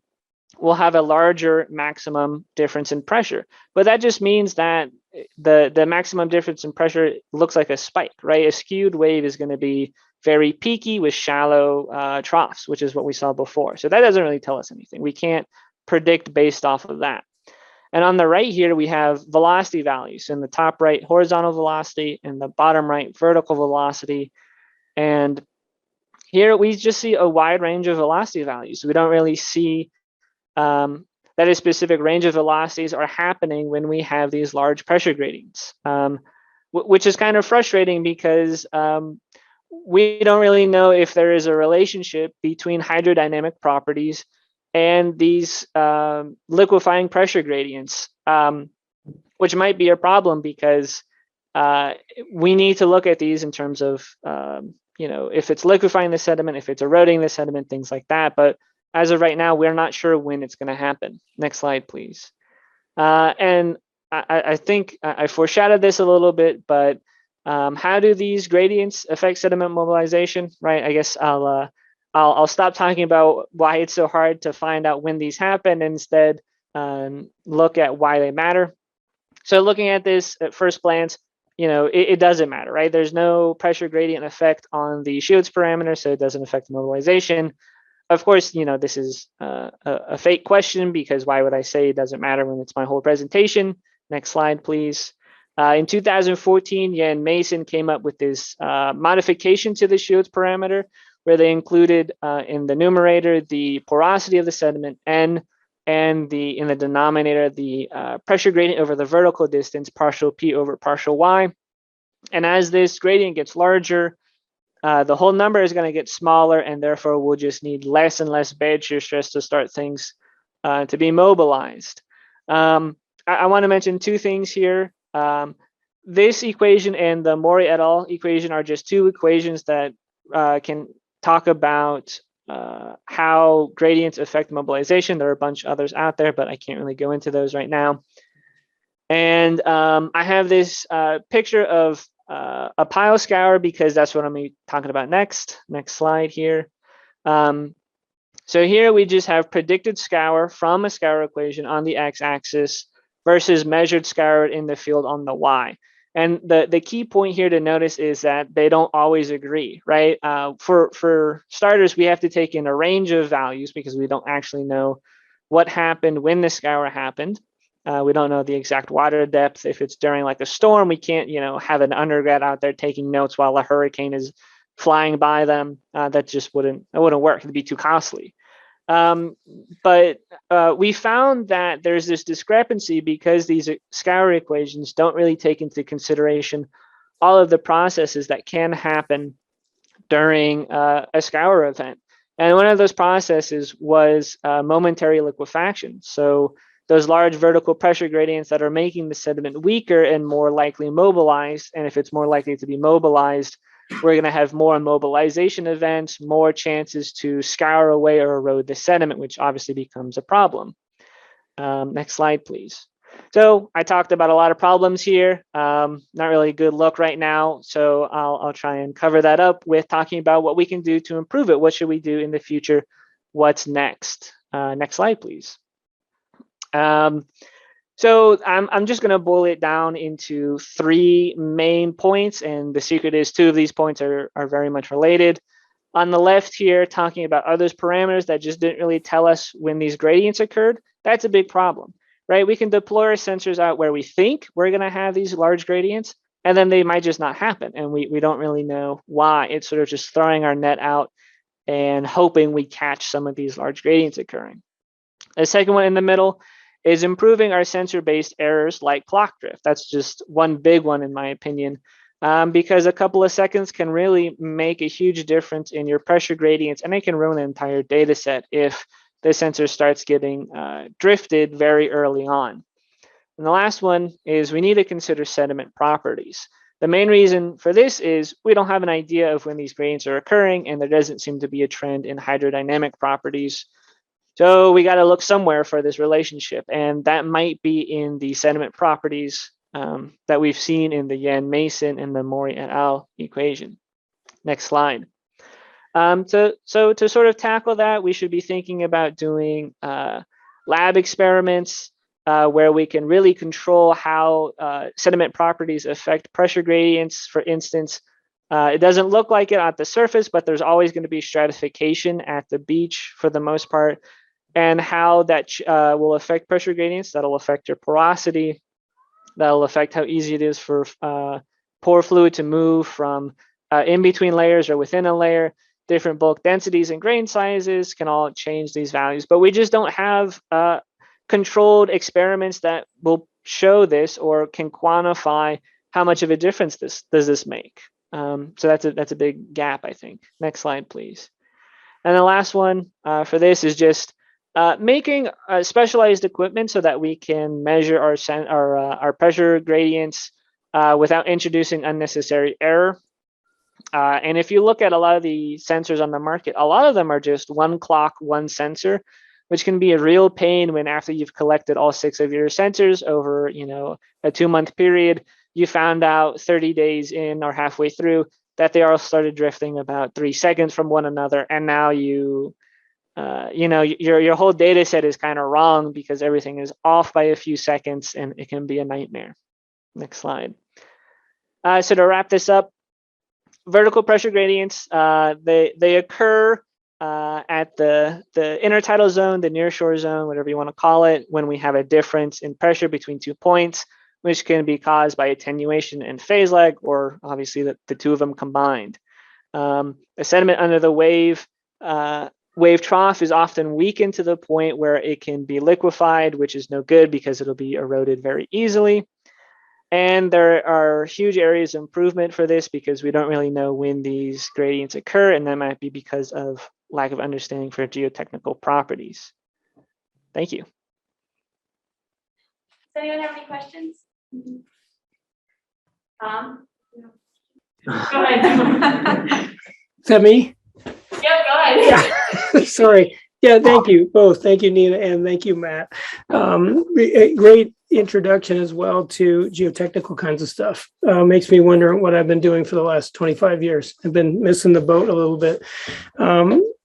S3: we'll have a larger maximum difference in pressure. But that just means that the maximum difference in pressure looks like a spike, right? A skewed wave is going to be very peaky with shallow troughs, which is what we saw before. So that doesn't really tell us anything. We can't predict based off of that. And on the right here, we have velocity values. In the top right, horizontal velocity, and the bottom right, vertical velocity. And here we just see a wide range of velocity values. We don't really see that a specific range of velocities are happening when we have these large pressure gradients, which is kind of frustrating because we don't really know if there is a relationship between hydrodynamic properties and these liquefying pressure gradients, which might be a problem because we need to look at these in terms of, if it's liquefying the sediment, if it's eroding the sediment, things like that. But as of right now, we're not sure when it's going to happen. Next slide, please. And I think I foreshadowed this a little bit, but how do these gradients affect sediment mobilization, right? I guess I'll stop talking about why it's so hard to find out when these happen, and instead look at why they matter. So looking at this at first glance, it doesn't matter, right? There's no pressure gradient effect on the Shields parameter, so it doesn't affect the mobilization. Of course, this is a fake question, because why would I say it doesn't matter when it's my whole presentation? Next slide, please. In 2014, Jan Mason came up with this modification to the Shields parameter, where they included in the numerator the porosity of the sediment, N, and in the denominator the pressure gradient over the vertical distance, partial P over partial Y. And as this gradient gets larger, the whole number is going to get smaller, and therefore we'll just need less and less bed shear stress to start things to be mobilized. I want to mention two things here. This equation and the Mori et al. Equation are just two equations that can talk about how gradients affect mobilization. There are a bunch of others out there, but I can't really go into those right now. And I have this picture of a pile scour, because that's what I'm going to be talking about next. Next slide here. So here we just have predicted scour from a scour equation on the x-axis versus measured scour in the field on the y. And the key point here to notice is that they don't always agree, right? For starters, we have to take in a range of values because we don't actually know what happened when the scour happened. We don't know the exact water depth. If it's during like a storm, we can't, have an undergrad out there taking notes while a hurricane is flying by them. That just wouldn't work. It'd be too costly. But we found that there's this discrepancy because these scour equations don't really take into consideration all of the processes that can happen during a scour event. And one of those processes was momentary liquefaction. So those large vertical pressure gradients that are making the sediment weaker and more likely mobilized. And if it's more likely to be mobilized, we're going to have more mobilization events, more chances to scour away or erode the sediment, which obviously becomes a problem. Next slide, please. So I talked about a lot of problems here. Not really a good look right now. So I'll try and cover that up with talking about what we can do to improve it. What should we do in the future? What's next? Next slide, please. So I'm just going to boil it down into 3 main points. And the secret is 2 of these points are very much related. On the left here, talking about are those parameters that just didn't really tell us when these gradients occurred. That's a big problem. Right, we can deploy our sensors out where we think we're going to have these large gradients, and then they might just not happen, and we don't really know why. It's sort of just throwing our net out and hoping we catch some of these large gradients occurring. The second one in the middle is improving our sensor-based errors like clock drift. That's just one big one in my opinion, because a couple of seconds can really make a huge difference in your pressure gradients, and it can ruin an entire data set if the sensor starts getting drifted very early on. And the last one is we need to consider sediment properties. The main reason for this is we don't have an idea of when these gradients are occurring, and there doesn't seem to be a trend in hydrodynamic properties. So we got to look somewhere for this relationship, and that might be in the sediment properties that we've seen in the Yan-Mason and the Mori et al. Equation. Next slide. So to sort of tackle that, we should be thinking about doing lab experiments where we can really control how sediment properties affect pressure gradients. For instance, it doesn't look like it at the surface, but there's always going to be stratification at the beach for the most part, and how that will affect pressure gradients. That'll affect your porosity. That'll affect how easy it is for pore fluid to move from in between layers or within a layer. Different bulk densities and grain sizes can all change these values, but we just don't have controlled experiments that will show this or can quantify how much of a difference does this make. So that's a big gap, I think. Next slide, please. And the last one for this is just making specialized equipment so that we can measure our pressure gradients without introducing unnecessary error. And if you look at a lot of the sensors on the market, a lot of them are just one clock, one sensor, which can be a real pain when after you've collected all 6 of your sensors over, a 2-month period, you found out 30 days in or halfway through that they all started drifting about 3 seconds from one another. And now your whole data set is kind of wrong because everything is off by a few seconds, and it can be a nightmare. Next slide. So to wrap this up, vertical pressure gradients, they occur at the intertidal zone, the nearshore zone, whatever you want to call it, when we have a difference in pressure between 2 points, which can be caused by attenuation and phase lag, or obviously the 2 of them combined. The sediment under the wave trough is often weakened to the point where it can be liquefied, which is no good because it'll be eroded very easily. And there are huge areas of improvement for this because we don't really know when these gradients occur, and that might be because of lack of understanding for geotechnical properties. Thank you.
S1: Does anyone have any questions? Tom? Go ahead.
S4: Is that me?
S1: Yeah, go ahead.
S4: Yeah. Sorry. Yeah, thank you both. Thank you, Nina, and thank you, Matt. A great introduction as well to geotechnical kinds of stuff. Makes me wonder what I've been doing for the last 25 years. I've been missing the boat a little bit.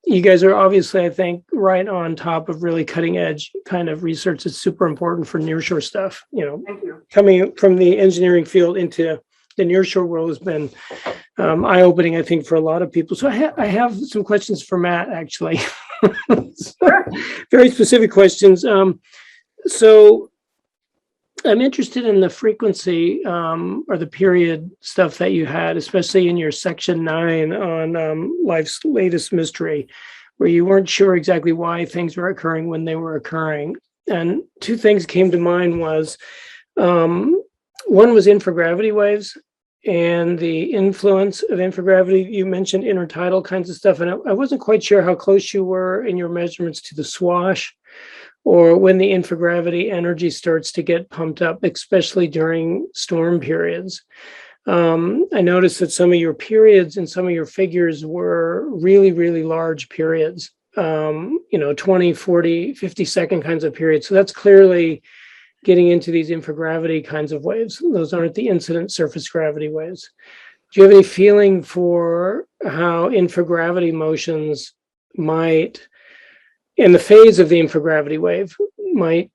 S4: You guys are obviously, I think, right on top of really cutting edge kind of research that's super important for nearshore stuff.
S2: Thank you.
S4: Coming from the engineering field into the nearshore world has been eye-opening, I think, for a lot of people. So I have some questions for Matt, actually. Very specific questions. So I'm interested in the frequency or the period stuff that you had, especially in your section 9 on life's latest mystery, where you weren't sure exactly why things were occurring when they were occurring. And 2 things came to mind was, one was infragravity waves and the influence of infragravity. You mentioned intertidal kinds of stuff, and I wasn't quite sure how close you were in your measurements to the swash, or when the infragravity energy starts to get pumped up, especially during storm periods. I noticed that some of your periods and some of your figures were really, really large periods, 20, 40, 50 second kinds of periods. So that's clearly getting into these infragravity kinds of waves. Those aren't the incident surface gravity waves. Do you have any feeling for how infragravity motions might, in the phase of the infragravity wave, might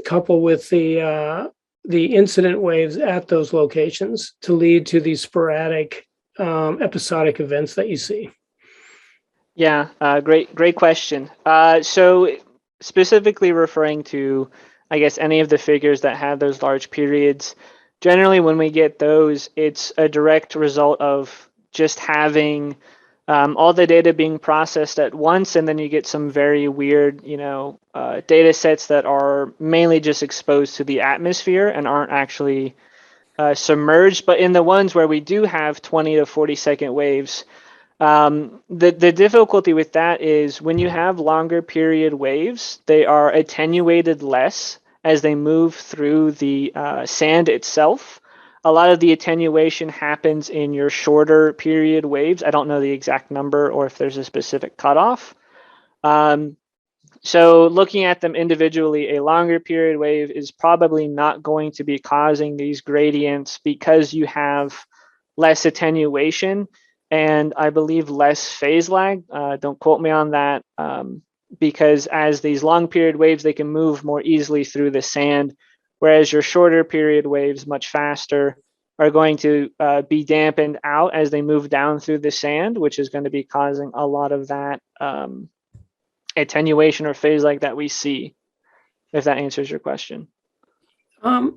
S4: couple with the incident waves at those locations to lead to these sporadic episodic events that you see?
S3: Yeah, great question. So specifically referring to, I guess, any of the figures that have those large periods, generally when we get those, it's a direct result of just having all the data being processed at once, and then you get some very weird, data sets that are mainly just exposed to the atmosphere and aren't actually submerged. But in the ones where we do have 20 to 40-second waves, the difficulty with that is when you have longer period waves, they are attenuated less as they move through the sand itself. A lot of the attenuation happens in your shorter period waves. I don't know the exact number or if there's a specific cutoff. So looking at them individually, a longer period wave is probably not going to be causing these gradients because you have less attenuation and I believe less phase lag. Don't quote me on that, because as these long period waves, they can move more easily through the sand, whereas your shorter period waves, much faster, are going to be dampened out as they move down through the sand, which is going to be causing a lot of that attenuation or phase lag that we see, if that answers your question.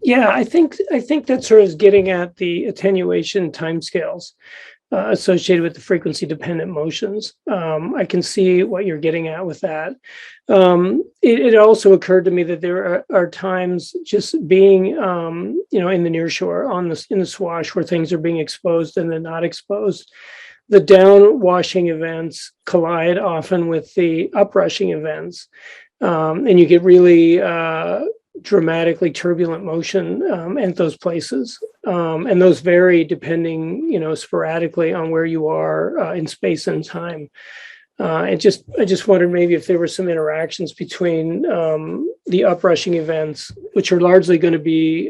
S4: Yeah, I think that sort of is getting at the attenuation timescales associated with the frequency dependent motions. I can see what you're getting at with that. It also occurred to me that there are times just being, in the near shore, in the swash where things are being exposed and then not exposed. The downwashing events collide often with the uprushing events, and you get really dramatically turbulent motion at those places, and those vary depending, sporadically on where you are in space and time. I just wondered maybe if there were some interactions between the uprushing events, which are largely going to be,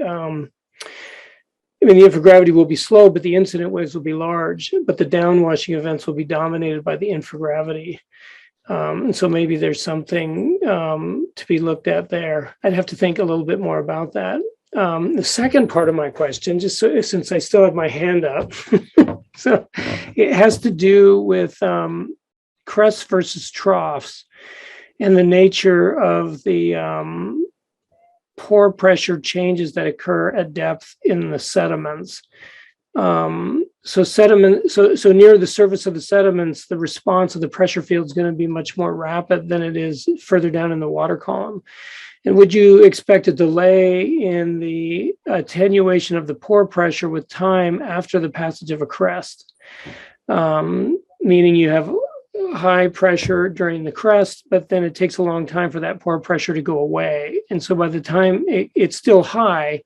S4: the infragravity will be slow, but the incident waves will be large, but the downwashing events will be dominated by the infragravity. And so maybe there's something to be looked at there. I'd have to think a little bit more about that. The second part of my question, since I still have my hand up, so it has to do with crests versus troughs and the nature of the pore pressure changes that occur at depth in the sediments. So near the surface of the sediments, the response of the pressure field is going to be much more rapid than it is further down in the water column. And would you expect a delay in the attenuation of the pore pressure with time after the passage of a crest? Meaning you have high pressure during the crest, but then it takes a long time for that pore pressure to go away. And so by the time it's still high,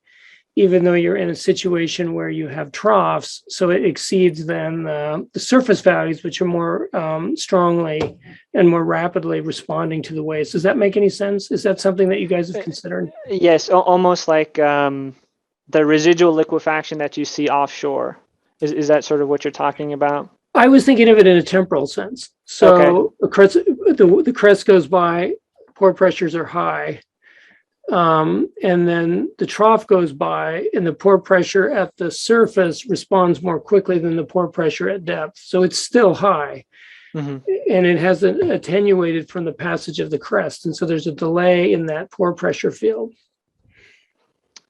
S4: even though you're in a situation where you have troughs, so it exceeds then the surface values, which are more strongly and more rapidly responding to the waves. Does that make any sense? Is that something that you guys have considered?
S3: Yes, almost like the residual liquefaction that you see offshore. Is that sort of what you're talking about?
S4: I was thinking of it in a temporal sense. So okay. The crest goes by, pore pressures are high. And then the trough goes by and the pore pressure at the surface responds more quickly than the pore pressure at depth. So it's still high, and it hasn't attenuated from the passage of the crest. And so there's a delay in that pore pressure field.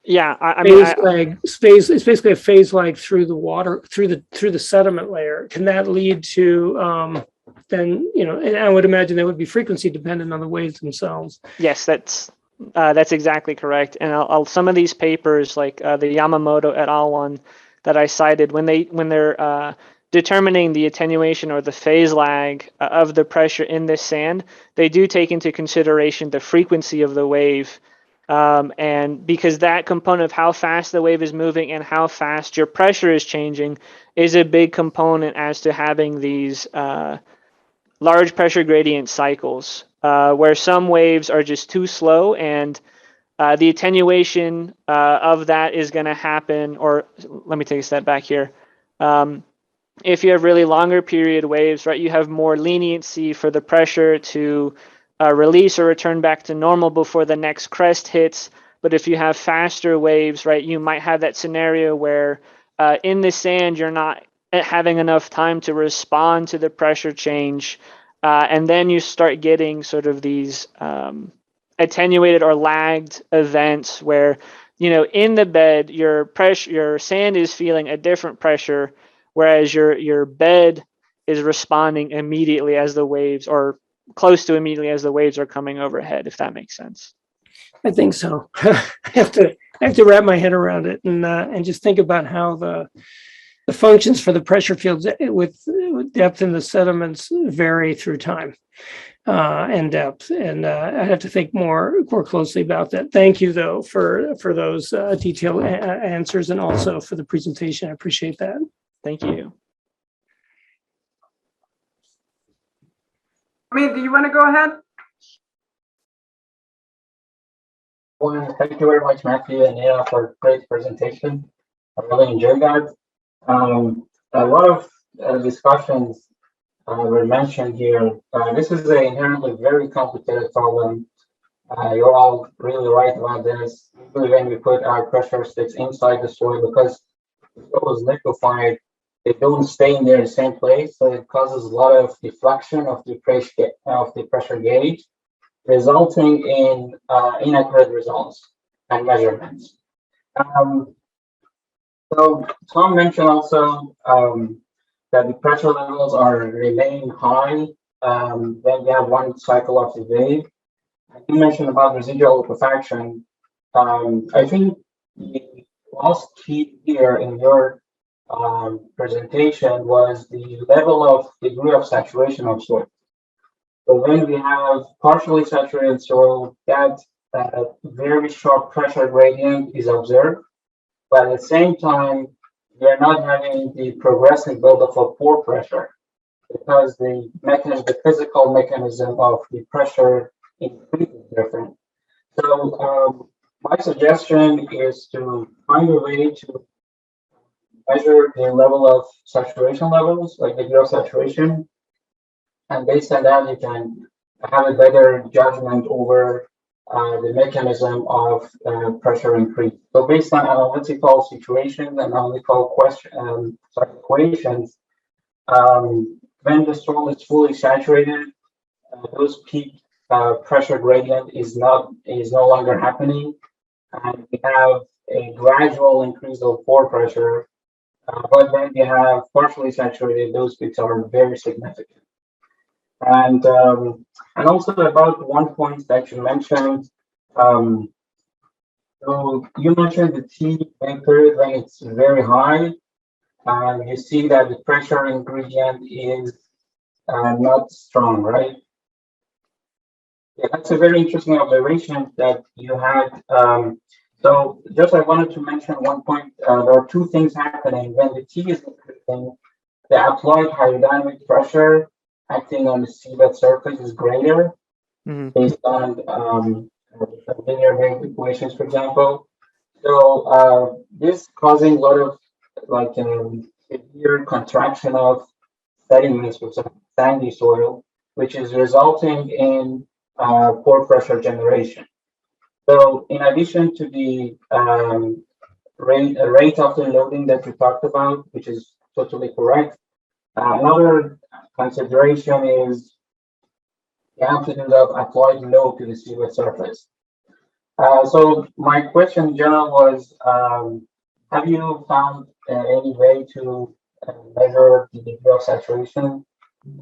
S3: Yeah,
S4: It's basically a phase lag through the water, through the sediment layer. Can that lead to then, and I would imagine that would be frequency dependent on the waves themselves.
S3: Yes, that's exactly correct. And some of these papers, like the Yamamoto et al. One that I cited, when they're determining the attenuation or the phase lag of the pressure in this sand, they do take into consideration the frequency of the wave, and because that component of how fast the wave is moving and how fast your pressure is changing is a big component as to having these large pressure gradient cycles, where some waves are just too slow and The attenuation of that is going to happen, or let me take a step back here. If you have really longer period waves, right, you have more leniency for the pressure to release or return back to normal before the next crest hits. But if you have faster waves, right, you might have that scenario where in the sand, you're not having enough time to respond to the pressure change. And then you start getting sort of these attenuated or lagged events where, you know, in the bed, your sand is feeling a different pressure, whereas your bed is responding immediately as the waves, or close to immediately as the waves are coming overhead, if that makes sense.
S4: I think so. I have to wrap my head around it and just think about how the functions for the pressure fields with depth in the sediments vary through time and depth. And I have to think more closely about that. Thank you, though, for those detailed answers and also for the presentation. I appreciate that.
S3: Thank you.
S2: Do you want to go ahead?
S5: Well, thank you very much, Matthew and Nina, for a great presentation. I really enjoyed that. A lot of discussions were mentioned here. This is an inherently very complicated problem. You're all really right about this. Usually when we put our pressure sticks inside the soil, because the soil is liquefied, they don't stay in there the same place, so it causes a lot of deflection of the pressure gauge, resulting in inaccurate results and measurements. So Tom mentioned also that the pressure levels remain high when you have one cycle of the wave. You mentioned about residual liquefaction. I think the last key here in your presentation was the level of degree of saturation of soil. So when we have partially saturated soil, that very short pressure gradient is observed, but at the same time, we are not having the progressive buildup of pore pressure because the physical mechanism of the pressure increase is different. So my suggestion is to find a way to measure the level of saturation levels, like degree of saturation, and based on that, you can have a better judgment over the mechanism of pressure increase. So based on analytical situations and analytical equations, when the soil is fully saturated, those peak pressure gradient is no longer happening, and we have a gradual increase of pore pressure. But when we have partially saturated, those peaks are very significant. And also about one point that you mentioned, so you mentioned the T period when it's very high, and you see that the pressure ingredient is not strong, right? Yeah, that's a very interesting observation that you had. So just I wanted to mention one point. There are two things happening. When the T is increasing, the applied hydrodynamic pressure acting on the seabed surface is greater, based on linear wave equations, for example. So this causing a lot of severe contraction of sediments with some sandy soil, which is resulting in pore pressure generation. So in addition to the rate of the loading that we talked about, which is totally correct, another consideration is the amplitude of applied load to the seabed surface. So my question in general was, have you found any way to measure the degree of saturation,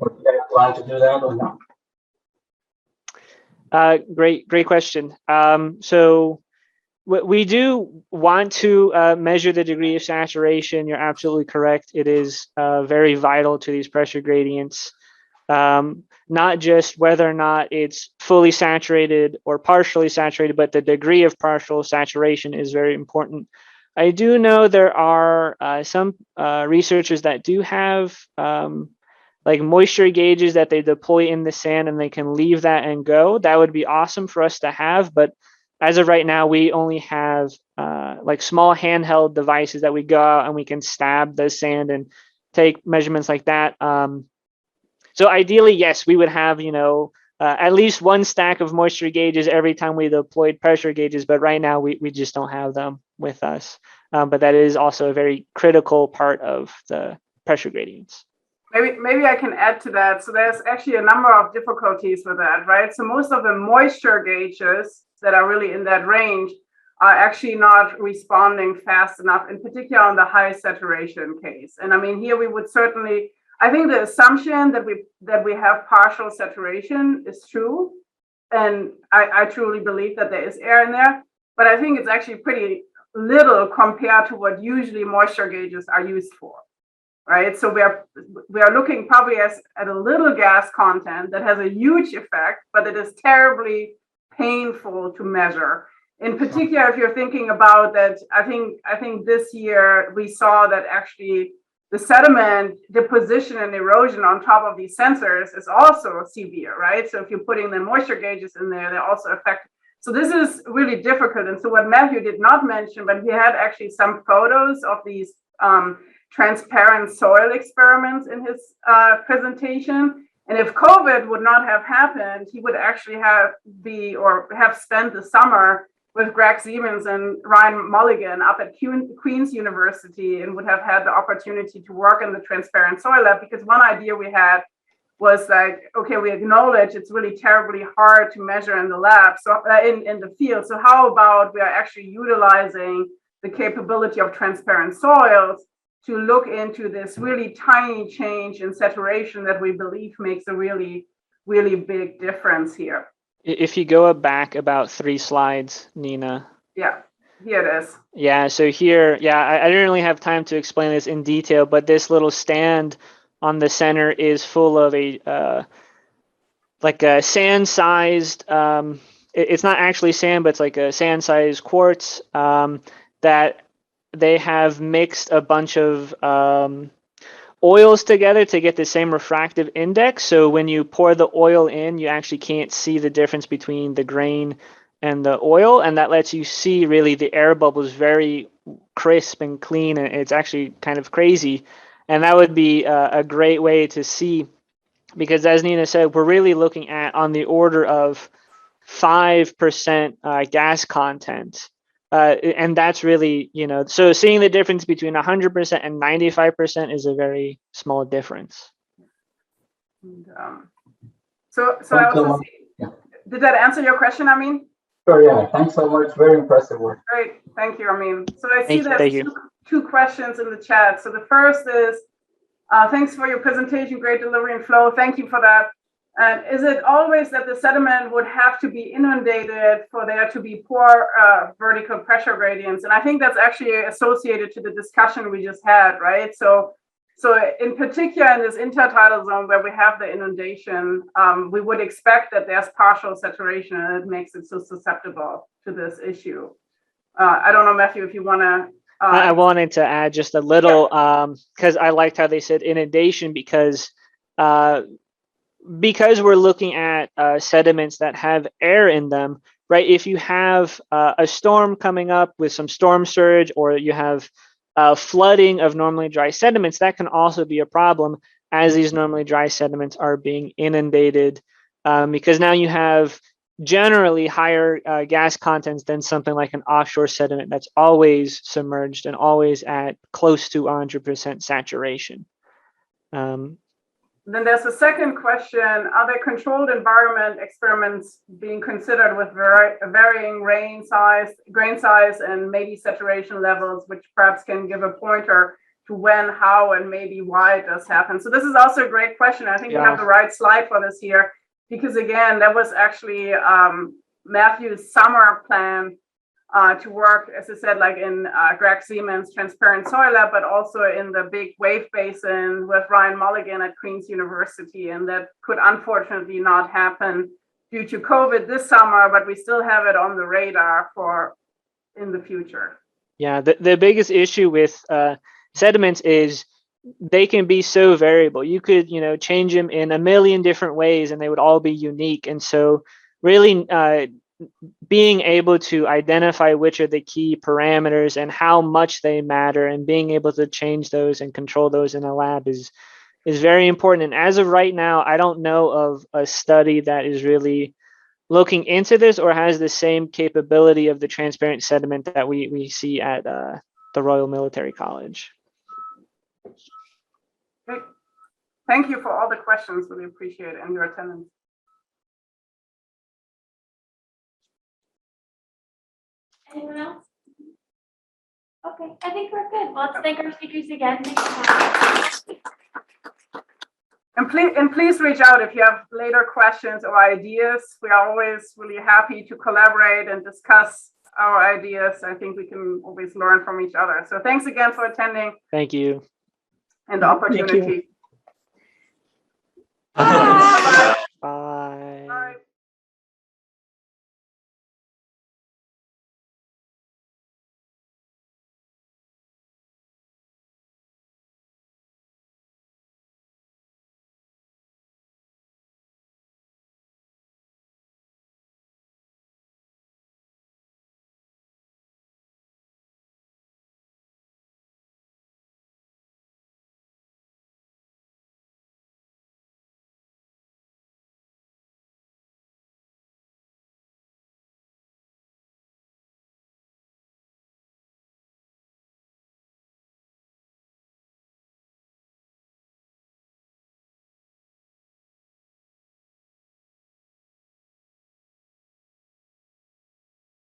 S5: or do you plan to do that or not?
S3: Great question. So we do want to measure the degree of saturation. You're absolutely correct. It is very vital to these pressure gradients. Not just whether or not it's fully saturated or partially saturated, but the degree of partial saturation is very important. I do know there are some researchers that do have like moisture gauges that they deploy in the sand, and they can leave that and go. That would be awesome for us to have, but as of right now, we only have like small handheld devices that we go out and we can stab the sand and take measurements like that. So ideally, yes, we would have, at least one stack of moisture gauges every time we deployed pressure gauges, but right now we just don't have them with us. But that is also a very critical part of the pressure gradients.
S2: Maybe I can add to that. So there's actually a number of difficulties with that, right? So most of the moisture gauges that are really in that range are actually not responding fast enough, in particular on the high saturation case. And I mean, here we would certainly, I think the assumption that we have partial saturation is true. And I truly believe that there is air in there, but I think it's actually pretty little compared to what usually moisture gauges are used for. Right, so we are looking probably at a little gas content that has a huge effect, but it is terribly painful to measure. In particular, if you're thinking about that, I think this year we saw that actually the sediment deposition and erosion on top of these sensors is also severe, right? So if you're putting the moisture gauges in there, they're also affected. So this is really difficult. And so what Matthew did not mention, but he had actually some photos of these transparent soil experiments in his presentation. And if COVID would not have happened, he would actually have spent the summer with Greg Siemens and Ryan Mulligan up at Queen's University and would have had the opportunity to work in the transparent soil lab, because one idea we had was like, okay, we acknowledge it's really terribly hard to measure in the lab, so in the field. So how about we are actually utilizing the capability of transparent soils to look into this really tiny change in saturation that we believe makes a really, really big difference here.
S3: If you go back about 3 slides, Nina.
S2: Yeah, here it is.
S3: Yeah, so here, I didn't really have time to explain this in detail, but this little stand on the center is full of a sand-sized, it's not actually sand, but it's like a sand-sized quartz that they have mixed a bunch of oils together to get the same refractive index. So when you pour the oil in, you actually can't see the difference between the grain and the oil. And that lets you see really the air bubbles very crisp and clean. And it's actually kind of crazy. And that would be a great way to see, because as Nina said, we're really looking at on the order of 5% gas content. And that's really, so seeing the difference between 100% and 95% is a very small difference.
S2: And, so I also did that answer your question, Amin?
S5: Sure, yeah. Thanks so much. Very impressive work.
S2: Great. Thank you, Amin. So I see there's two questions in the chat. So the first is, thanks for your presentation, great delivery and flow. Thank you for that. And is it always that the sediment would have to be inundated for there to be poor vertical pressure gradients? And I think that's actually associated to the discussion we just had, right? So in particular in this intertidal zone where we have the inundation, we would expect that there's partial saturation, and it makes it so susceptible to this issue. I don't know, Matthew, if you want to.
S3: I wanted to add just a little, because I liked how they said inundation, because we're looking at sediments that have air in them, right? If you have a storm coming up with some storm surge, or you have flooding of normally dry sediments, that can also be a problem as these normally dry sediments are being inundated, because now you have generally higher gas contents than something like an offshore sediment that's always submerged and always at close to 100% saturation.
S2: Then there's a second question. Are there controlled environment experiments being considered with varying grain size, and maybe saturation levels, which perhaps can give a pointer to when, how, and maybe why it does happen? So this is also a great question. I think we have the right slide for this here, because again, that was actually Matthew's summer plan to work, as I said, like in Greg Siemens' transparent soil lab, but also in the big wave basin with Ryan Mulligan at Queen's University. And that could unfortunately not happen due to COVID this summer, but we still have it on the radar for in the future.
S3: Yeah, the biggest issue with sediments is they can be so variable. You could, change them in a million different ways and they would all be unique. And so really being able to identify which are the key parameters and how much they matter, and being able to change those and control those in a lab is very important. And as of right now, I don't know of a study that is really looking into this or has the same capability of the transparent sediment that we see at the Royal Military College.
S2: Great. Thank you for all the questions. Really appreciate it and your attendance.
S1: Anyone else? Okay, I think we're good. Well, let's thank our speakers again. Thank you.
S2: And please reach out if you have later questions or ideas. We are always really happy to collaborate and discuss our ideas. I think we can always learn from each other. So thanks again for attending.
S3: Thank you.
S2: And the opportunity.
S4: Thank you.
S2: Bye-bye.